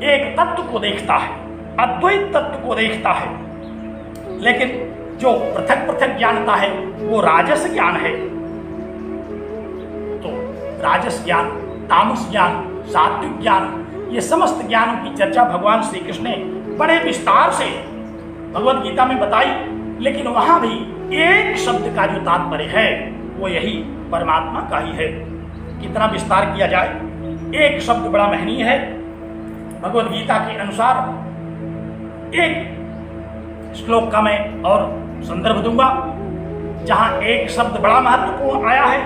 एक तत्व को देखता है, अद्वैत तत्व को देखता है। लेकिन जो पृथक पृथक जानता है वो राजस ज्ञान है। तो राजस ज्ञान, तामस ज्ञान, सात्विक ज्ञान, ये समस्त ज्ञानों की चर्चा भगवान श्री कृष्ण ने बड़े विस्तार से भगवद गीता में बताई। लेकिन वहां भी एक शब्द का जो तात्पर्य है वो यही परमात्मा का ही है। कितना विस्तार किया जाए, एक शब्द बड़ा महनीय है। भगवद गीता के अनुसार एक श्लोक का मैं और संदर्भ दूंगा जहां एक शब्द बड़ा महत्वपूर्ण आया है।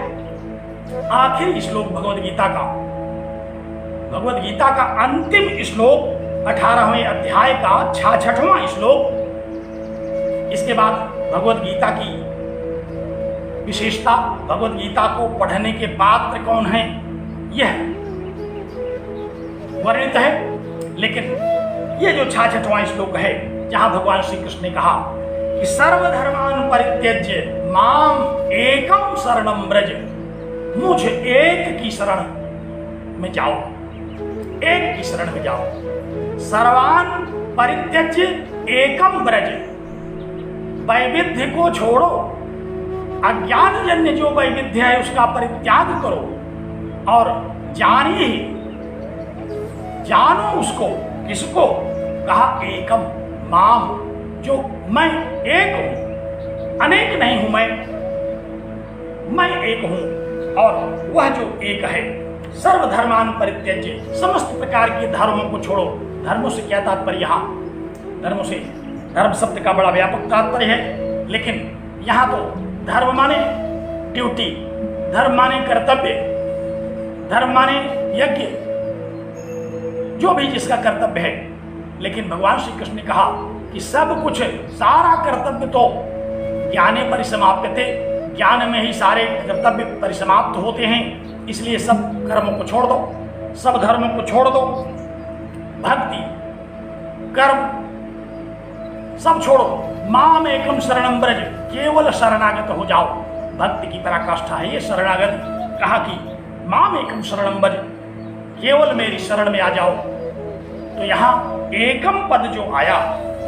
आखिरी श्लोक भगवद गीता का अंतिम श्लोक 18वें अध्याय का 66वां श्लोक। इसके बाद भगवद गीता की विशेषता, भगवद गीता को पढ़ने के पात्र कौन है, यह वर्णित है। लेकिन यह जो 66वां श्लोक है, जहां भगवान श्री कृष्ण ने कहा कि सर्वधर्मान परित्यज्य माम एकम शरणम ब्रज, मुझ एक की शरण में जाओ, एक की शरण में जाओ। सर्वान परित्यज्य एकम ब्रज, वैविध्य को छोड़ो, अज्ञान जन्य जो वैविध्य है उसका परित्याग करो और जानो उसको। किसको? कहा एकम माम, जो मैं एक हूं, अनेक नहीं हूं मैं एक हूं। और वह जो एक है, सर्वधर्मान परित्यज्य, समस्त प्रकार के धर्मों को छोड़ो। धर्मों से क्या तात्पर्य? यहाँ धर्मों से धर्म शब्द का बड़ा व्यापक तात्पर्य है, लेकिन यहां तो धर्म माने ड्यूटी, धर्म माने कर्तव्य, धर्म माने यज्ञ, जो भी जिसका कर्तव्य है। लेकिन भगवान श्री कृष्ण ने कहा कि सब कुछ, सारा कर्तव्य तो ज्ञाने परिसमाप्यते, ज्ञान में ही सारे कर्तव्य परिसमाप्त होते हैं। इसलिए सब कर्मों को छोड़ दो, सब धर्मों को छोड़ दो, भक्ति कर्म सब छोड़ो, माम एकम शरणम ब्रज, केवल शरणागत हो जाओ। भक्ति की पराकाष्ठा है ये शरणागत। कहा कि माम एकम शरणम ब्रज, केवल मेरी शरण में आ जाओ। तो यहाँ एकम पद जो आया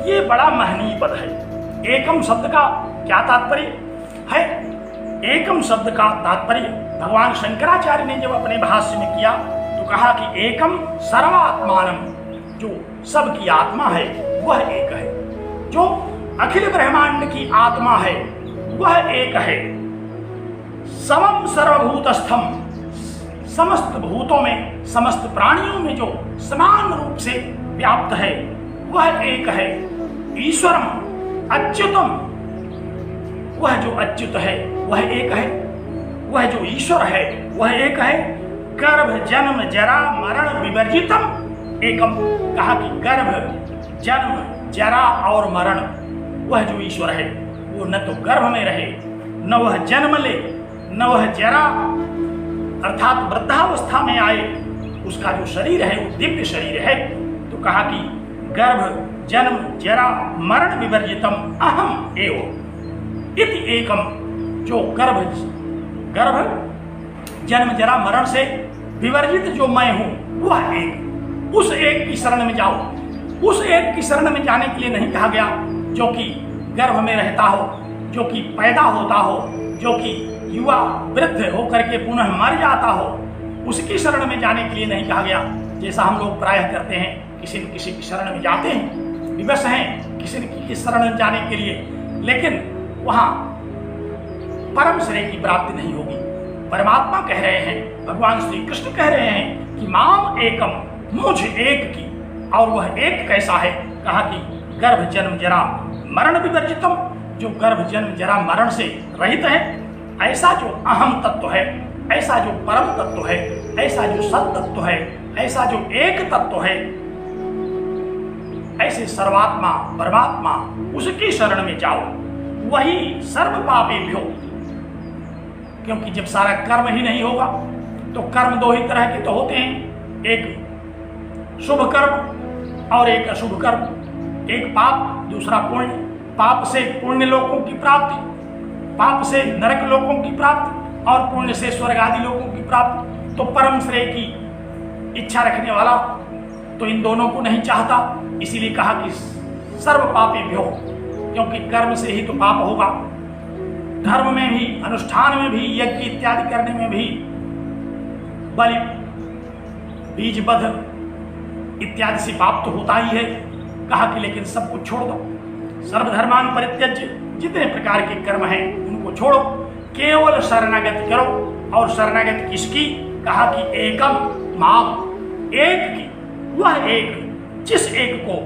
ये बड़ा महनीय पद है। एकम शब्द का क्या तात्पर्य है? एकम शब्द का तात्पर्य भगवान शंकराचार्य ने जब अपने भाष्य में किया तो कहा कि एकम सर्वात्मानम, जो सबकी आत्मा है वह एक है, जो अखिल ब्रह्मांड की आत्मा है वह एक है। समम सर्वभूतस्थम, समस्त भूतों में, समस्त प्राणियों में जो समान रूप से व्याप्त है वह एक है। ईश्वरम अच्युतम, वह जो अच्युत है वह एक है, वह जो ईश्वर है वह एक है। गर्भ जन्म जरा मरण विवर्जितम एकम, कहा कि गर्भ जन्म जरा और मरण, वह जो ईश्वर है वो न तो गर्भ में रहे, न वह जन्म ले, न वह जरा अर्थात वृद्धावस्था में आए, उसका जो शरीर है वो दिव्य शरीर है। तो कहा कि गर्भ जन्म जरा मरण विवर्जितम अहम एव इति एकम, जो गर्भ जन्म जरा मरण से विवर्जित जो मैं हूं वह एक, उस एक की शरण में जाओ। उस एक की शरण में जाने के लिए नहीं कहा गया जो कि गर्भ में रहता हो, जो कि पैदा होता हो, जो कि युवा वृद्ध होकर के पुनः मर जाता हो, उसकी शरण में जाने के लिए नहीं कहा गया। जैसा हम लोग प्रायः करते हैं, किसी न किसी की शरण में जाते हैं, विवश हैं किसी न की शरण में जाने के लिए, लेकिन वहां परम श्रेय की प्राप्ति नहीं होगी। परमात्मा कह रहे हैं, भगवान श्री कृष्ण कह रहे हैं कि माम एकम, मुझ एक की, और वह एक कैसा है? कहा कि गर्भ जन्म जरा मरण विवर्जितम, जो गर्भ जन्म जरा मरण से रहित है, ऐसा जो अहम तत्व है, ऐसा जो परम तत्व है, ऐसा जो सत तत्व है, ऐसा जो एक तत्व है, ऐसे सर्वात्मा परमात्मा उसकी शरण में जाओ, वही सर्व पापेभ्यो। क्योंकि जब सारा कर्म ही नहीं होगा तो कर्म दो ही तरह के तो होते हैं, एक शुभ कर्म और एक अशुभ कर्म, एक पाप दूसरा पुण्य। पाप से पुण्य लोकों की प्राप्ति, पाप से नरक लोकों की प्राप्ति और पुण्य से स्वर्ग आदि लोकों की प्राप्ति। तो परम श्रेय की इच्छा रखने वाला तो इन दोनों को नहीं चाहता, इसीलिए कहा कि सर्व पापेभ्यो, क्योंकि कर्म से ही तो पाप होगा। धर्म में भी, अनुष्ठान में भी, यज्ञ इत्यादि करने में भी, बलि बीज बध इत्यादि से पाप तो होता ही है। कहा कि लेकिन सब कुछ छोड़ दो, सर्वधर्मान परित्यज्य, जितने प्रकार के कर्म हैं उनको छोड़ो, केवल शरणागति करो। और शरणागति किसकी? कहा कि एकम माम, एक की, वह एक जिस एक को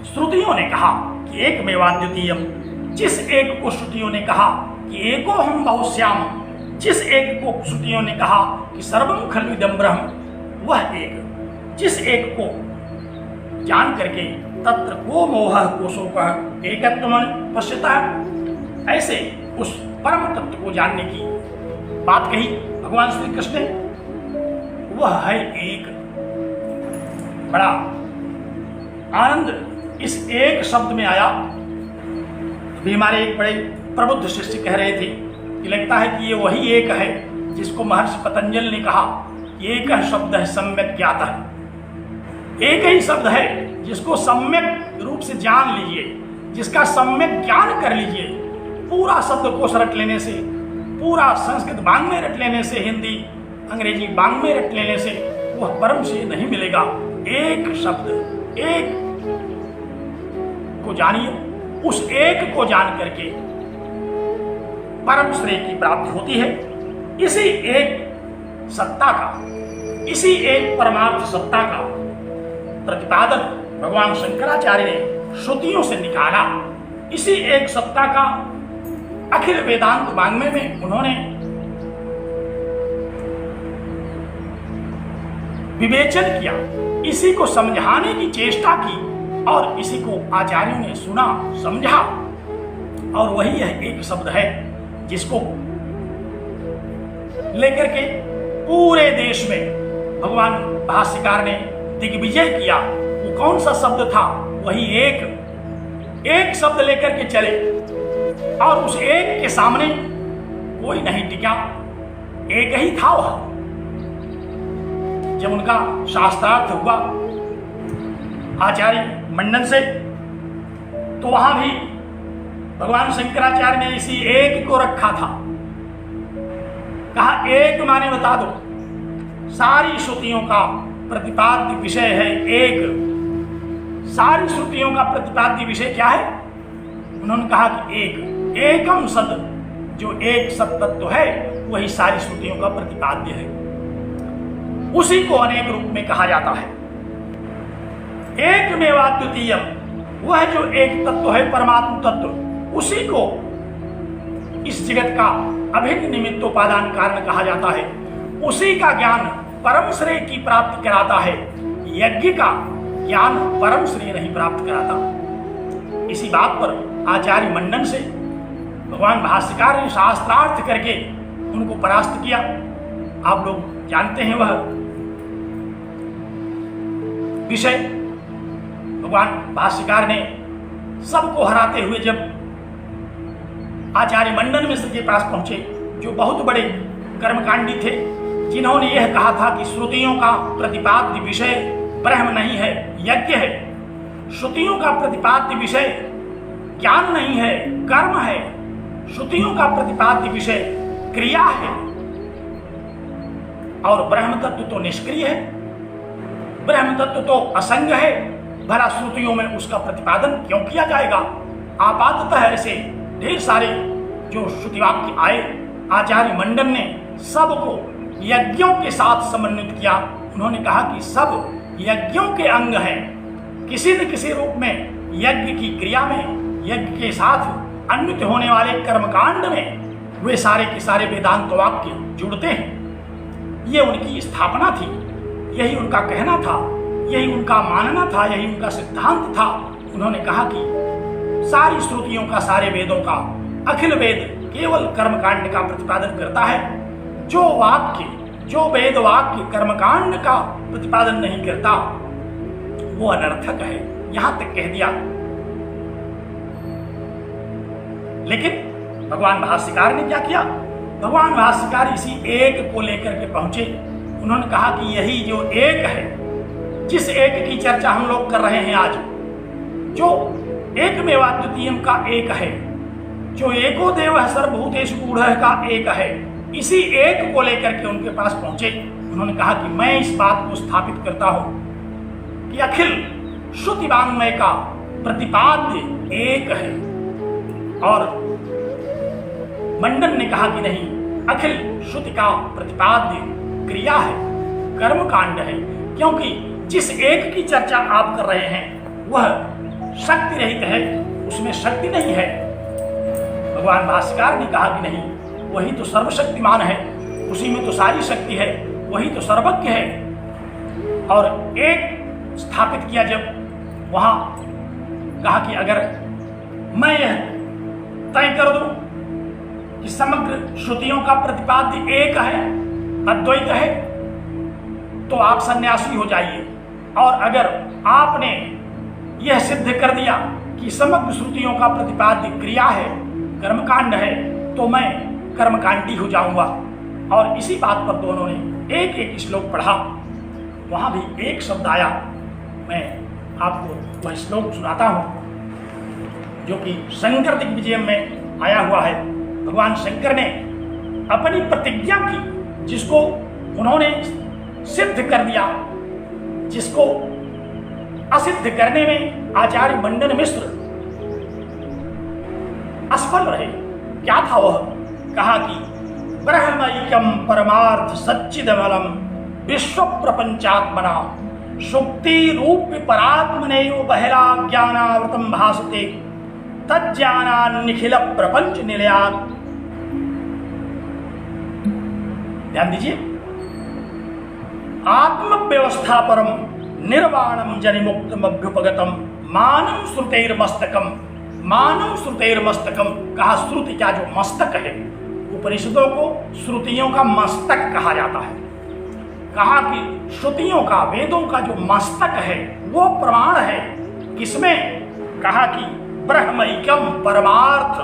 श्रुतियों ने कहा कि एक मेवाद्वितीयम, जिस एक को श्रुतियों ने कहा कि एको हम बहुश्याम, जिस एक को श्रुतियों ने कहा कि सर्वम खलु इदं ब्रह्म, वह एक, जिस एक को जान करके तत्र को मोह को शोकः एकत्वम पश्यता, ऐसे उस परम तत्व को जानने की बात कही भगवान श्री कृष्ण ने। वह है एक। बड़ा आनंद इस एक शब्द में आया। भी हमारे एक बड़े प्रबुद्ध शिष्य कह रहे थे कि लगता है कि ये वही एक है जिसको महर्षि पतंजलि ने कहा एक शब्द है सम्यक ज्ञाता है। एक ही शब्द है जिसको सम्यक रूप से जान लीजिए, जिसका सम्यक ज्ञान कर लीजिए। पूरा शब्दकोश रट लेने से, पूरा संस्कृत बांग में रट लेने से, हिंदी अंग्रेजी बांग में रट लेने से वह परम से नहीं मिलेगा। एक शब्द, एक को जानिए, उस एक को जान करके परम श्रेय की प्राप्ति होती है। इसी एक सत्ता का, इसी एक परमार्थ सत्ता का प्रतिपादन भगवान शंकराचार्य ने श्रुतियों से निकाला। इसी एक सत्ता का अखिल वेदांत वाङ्मय में उन्होंने विवेचन किया, इसी को समझाने की चेष्टा की और इसी को आचार्यों ने सुना, समझा। और वही यह एक शब्द है जिसको लेकर के पूरे देश में भगवान भाष्यकार ने दिग्विजय किया। वो कौन सा शब्द था? वही एक शब्द लेकर के चले और उस एक के सामने कोई नहीं टिका, एक ही था वह। जब उनका शास्त्रार्थ हुआ आचार्य मंडन से, तो वहां भी भगवान शंकराचार्य ने इसी एक को रखा था। कहा एक माने बता दो, सारी श्रुतियों का प्रतिपाद्य विषय है एक। सारी श्रुतियों का प्रतिपाद्य विषय क्या है? उन्होंने कहा कि एकम सद, जो एक सत तत्व है वही सारी श्रुतियों का प्रतिपाद्य है। उसी को अनेक रूप में कहा जाता है। एकमेवाद्वितीयम, वह जो एक तत्व है परमात्म तत्व, उसी को इस जगत का अभिन्न निमित्तोपादान कारण कहा जाता है। उसी का ज्ञान परम श्रेय की प्राप्ति कराता है। यज्ञ का ज्ञान परम श्रेय नहीं प्राप्त कराता। इसी बात पर आचार्य मंडन से भगवान भाष्यकार ने शास्त्रार्थ करके उनको परास्त किया। आप लोग जानते हैं वह विषय। भगवान भाष्यकार ने सबको हराते हुए जब आचार्य मंडन मिश्र के पास पहुंचे, जो बहुत बड़े कर्मकांडी थे, जिन्होंने यह कहा था कि श्रुतियों का प्रतिपाद्य विषय ब्रह्म नहीं है, यज्ञ है। श्रुतियों का प्रतिपाद्य विषय ज्ञान नहीं है, कर्म है। श्रुतियों का प्रतिपाद्य विषय क्रिया है और ब्रह्म तत्व तो निष्क्रिय है, ब्रह्म तत्व तो असंग है। भला श्रुतियों में उसका प्रतिपादन क्यों किया जाएगा? आपाततः ऐसे ढेर सारे जो श्रुति वाक्य आए, आचार्य मंडन ने सबको यज्ञों के साथ समन्वित किया। उन्होंने कहा कि सब यज्ञों के अंग हैं। किसी न किसी रूप में यज्ञ की क्रिया में, यज्ञ के साथ अन्वित होने वाले कर्मकांड में वे सारे के सारे वेदांत वाक्य जुड़ते हैं। ये उनकी स्थापना थी, यही उनका कहना था, यही उनका मानना था, यही उनका सिद्धांत था। उन्होंने कहा कि सारी श्रुतियों का, सारे वेदों का, अखिल वेद केवल कर्मकांड का प्रतिपादन करता है। जो वाक्य, जो वेद वाक्य कर्मकांड का प्रतिपादन नहीं करता वो अनर्थक है, यहां तक कह दिया। लेकिन भगवान भाष्यकार ने क्या किया? भगवान भाष्यकार इसी एक को लेकर के पहुंचे। उन्होंने कहा कि यही जो एक है, जिस एक की चर्चा हम लोग कर रहे हैं आज, जो एकमेवाद्वितीयम का एक है, जो एको देवः सर्वभूतेषु गूढ़ः का एक है, इसी एक को लेकर के उनके पास पहुंचे। उन्होंने कहा कि मैं इस बात को स्थापित करता हूं कि अखिल श्रुति वाङ्मय का प्रतिपाद्य एक है। और मंडन ने कहा कि नहीं, अखिल श्रुति का प्रतिपाद्य क्रिया है, कर्म कांड है। क्योंकि जिस एक की चर्चा आप कर रहे हैं वह शक्ति रहित है, उसमें शक्ति नहीं है। भगवान भाष्यकार ने कहा कि नहीं, वही तो सर्वशक्तिमान है, उसी में तो सारी शक्ति है, वही तो सर्वज्ञ है। और एक स्थापित किया जब, वहां कहा कि अगर मैं यह तय कर दूं कि समग्र श्रुतियों का प्रतिपाद्य एक है, अद्वैत है, तो आप सन्यासी हो जाइए। और अगर आपने यह सिद्ध कर दिया कि समग्र श्रुतियों का प्रतिपाद्य क्रिया है, कर्मकांड है, तो मैं कर्मकांडी हो जाऊंगा। और इसी बात पर दोनों ने एक एक श्लोक पढ़ा। वहां भी एक शब्द आया, मैं आपको वह श्लोक सुनाता हूं जो कि शंकर दिग्विजय में आया हुआ है। भगवान शंकर ने अपनी प्रतिज्ञा की, जिसको उन्होंने सिद्ध कर दिया, जिसको असिद्ध करने में आचार्य मंडन मिश्र असफल रहे। क्या था वह? कहा कि ब्रह्मैक्यम परमार्थ सच्चिदमलम विश्व प्रपंचात्मना सुक्ति रूप परात्मनेयो बहिरा ज्ञानावृतम भासते तज्ज्ञानान् निखिल प्रपंच निलयात्। ध्यान दीजिए, आत्म व्यवस्था परम निर्वाणम जनिमुक्तम अभ्युपगतम मानम श्रुतेर्मस्तकम। मानव श्रुतेर्मस्तकम कहा, श्रुति का जो मस्तक है, उपनिषदों को श्रुतियों का मस्तक कहा जाता है। कहा कि श्रुतियों का, वेदों का जो मस्तक है वो प्रमाण है किसमें? कहा कि ब्रह्मैक्यम परमार्थ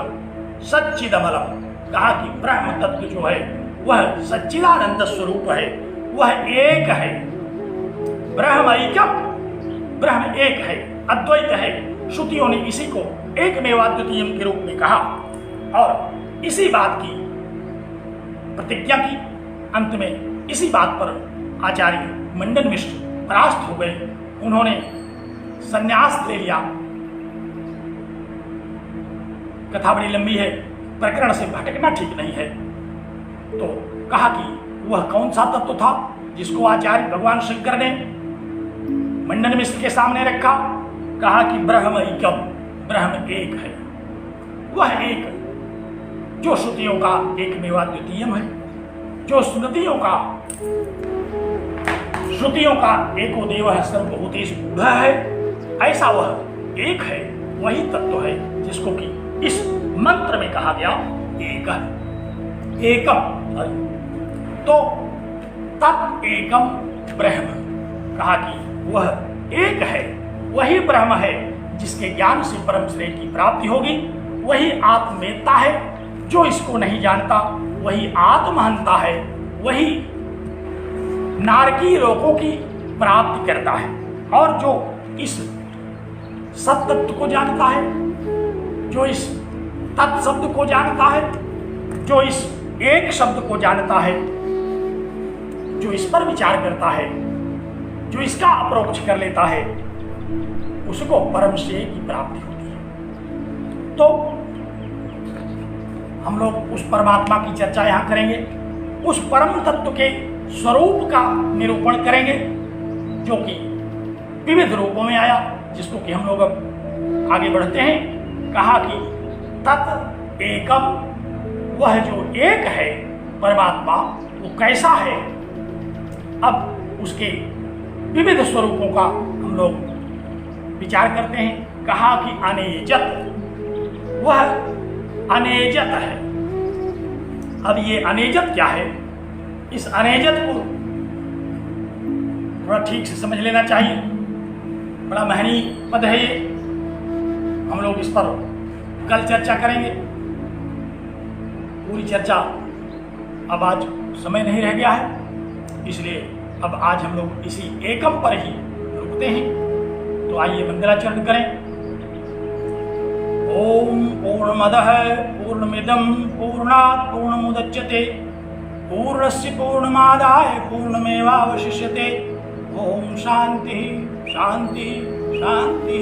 सच्चिदमलम। कहा कि ब्रह्म तत्व जो है वह सच्चिदानंद स्वरूप है, वह एक है। ब्रह्मैक्यम, ब्रह्म एक है, अद्वैत है। श्रुतियों ने इसी को एकमेवाद्वितीयम के रूप में कहा और इसी बात की प्रतिज्ञा की। अंत में इसी बात पर आचार्य मंडन मिश्र परास्त हो गए। उन्होंने संन्यास ले लिया। कथा बड़ी लंबी है, प्रकरण से भटकना ठीक नहीं है। तो कहा कि वह कौन सा तत्व था जिसको आचार्य भगवान शंकर ने मंडन मिश्र के सामने रखा? कहा कि ब्रह्म ऐक्यम, ब्रह्म एक है। वह एक जो श्रुतियों का एकमेवाद्वितीयम है, जो श्रुतियों का एको देव सर्वभूतेषु गूढ़ः है, ऐसा वह एक है। वही तत्व है जिसको कि इस मंत्र में कहा गया एकम। तो तत् एकम ब्रह्म, कहा कि वह एक है, वही ब्रह्म है जिसके ज्ञान से परम श्रेय की प्राप्ति होगी। वही आत्मवेत्ता है, जो इसको नहीं जानता वही आत्महंता है, वही नारकीय लोकों की प्राप्ति करता है। और जो इस सत्तत्व को जानता है, जो इस तत्शब्द को जानता है, जो इस एक शब्द को जानता है, जो इस पर विचार करता है, जो इसका अप्रोक्ष कर लेता है, उसको परम श्रेय की प्राप्ति होती है। तो हम लोग उस परमात्मा की चर्चा यहां करेंगे, उस परम तत्व के स्वरूप का निरूपण करेंगे जो कि विविध रूपों में आया, जिसको कि हम लोग अब आगे बढ़ते हैं। कहा कि तत् एकम, वह जो एक है परमात्मा, वो कैसा है? अब उसके विविध स्वरूपों का हम लोग विचार करते हैं। कहा कि अनेजत, वह अनेजत है। अब ये अनेजत क्या है? इस अनेजत को थोड़ा ठीक से समझ लेना चाहिए। बड़ा महनी पद है ये, हम लोग इस पर कल चर्चा करेंगे। पूरी चर्चा अब आज समय नहीं रह गया है, इसलिए अब आज हम लोग इसी एकम पर ही रुकते हैं। तो आइए मंगलाचरण करें। ओम पूर्णमदः पूर्णमिदं पूर्णात् पूर्णमुदच्यते पूर्णस्य पूर्णमादाय पूर्णमेवावशिष्यते। ओम शांति शांति शांति।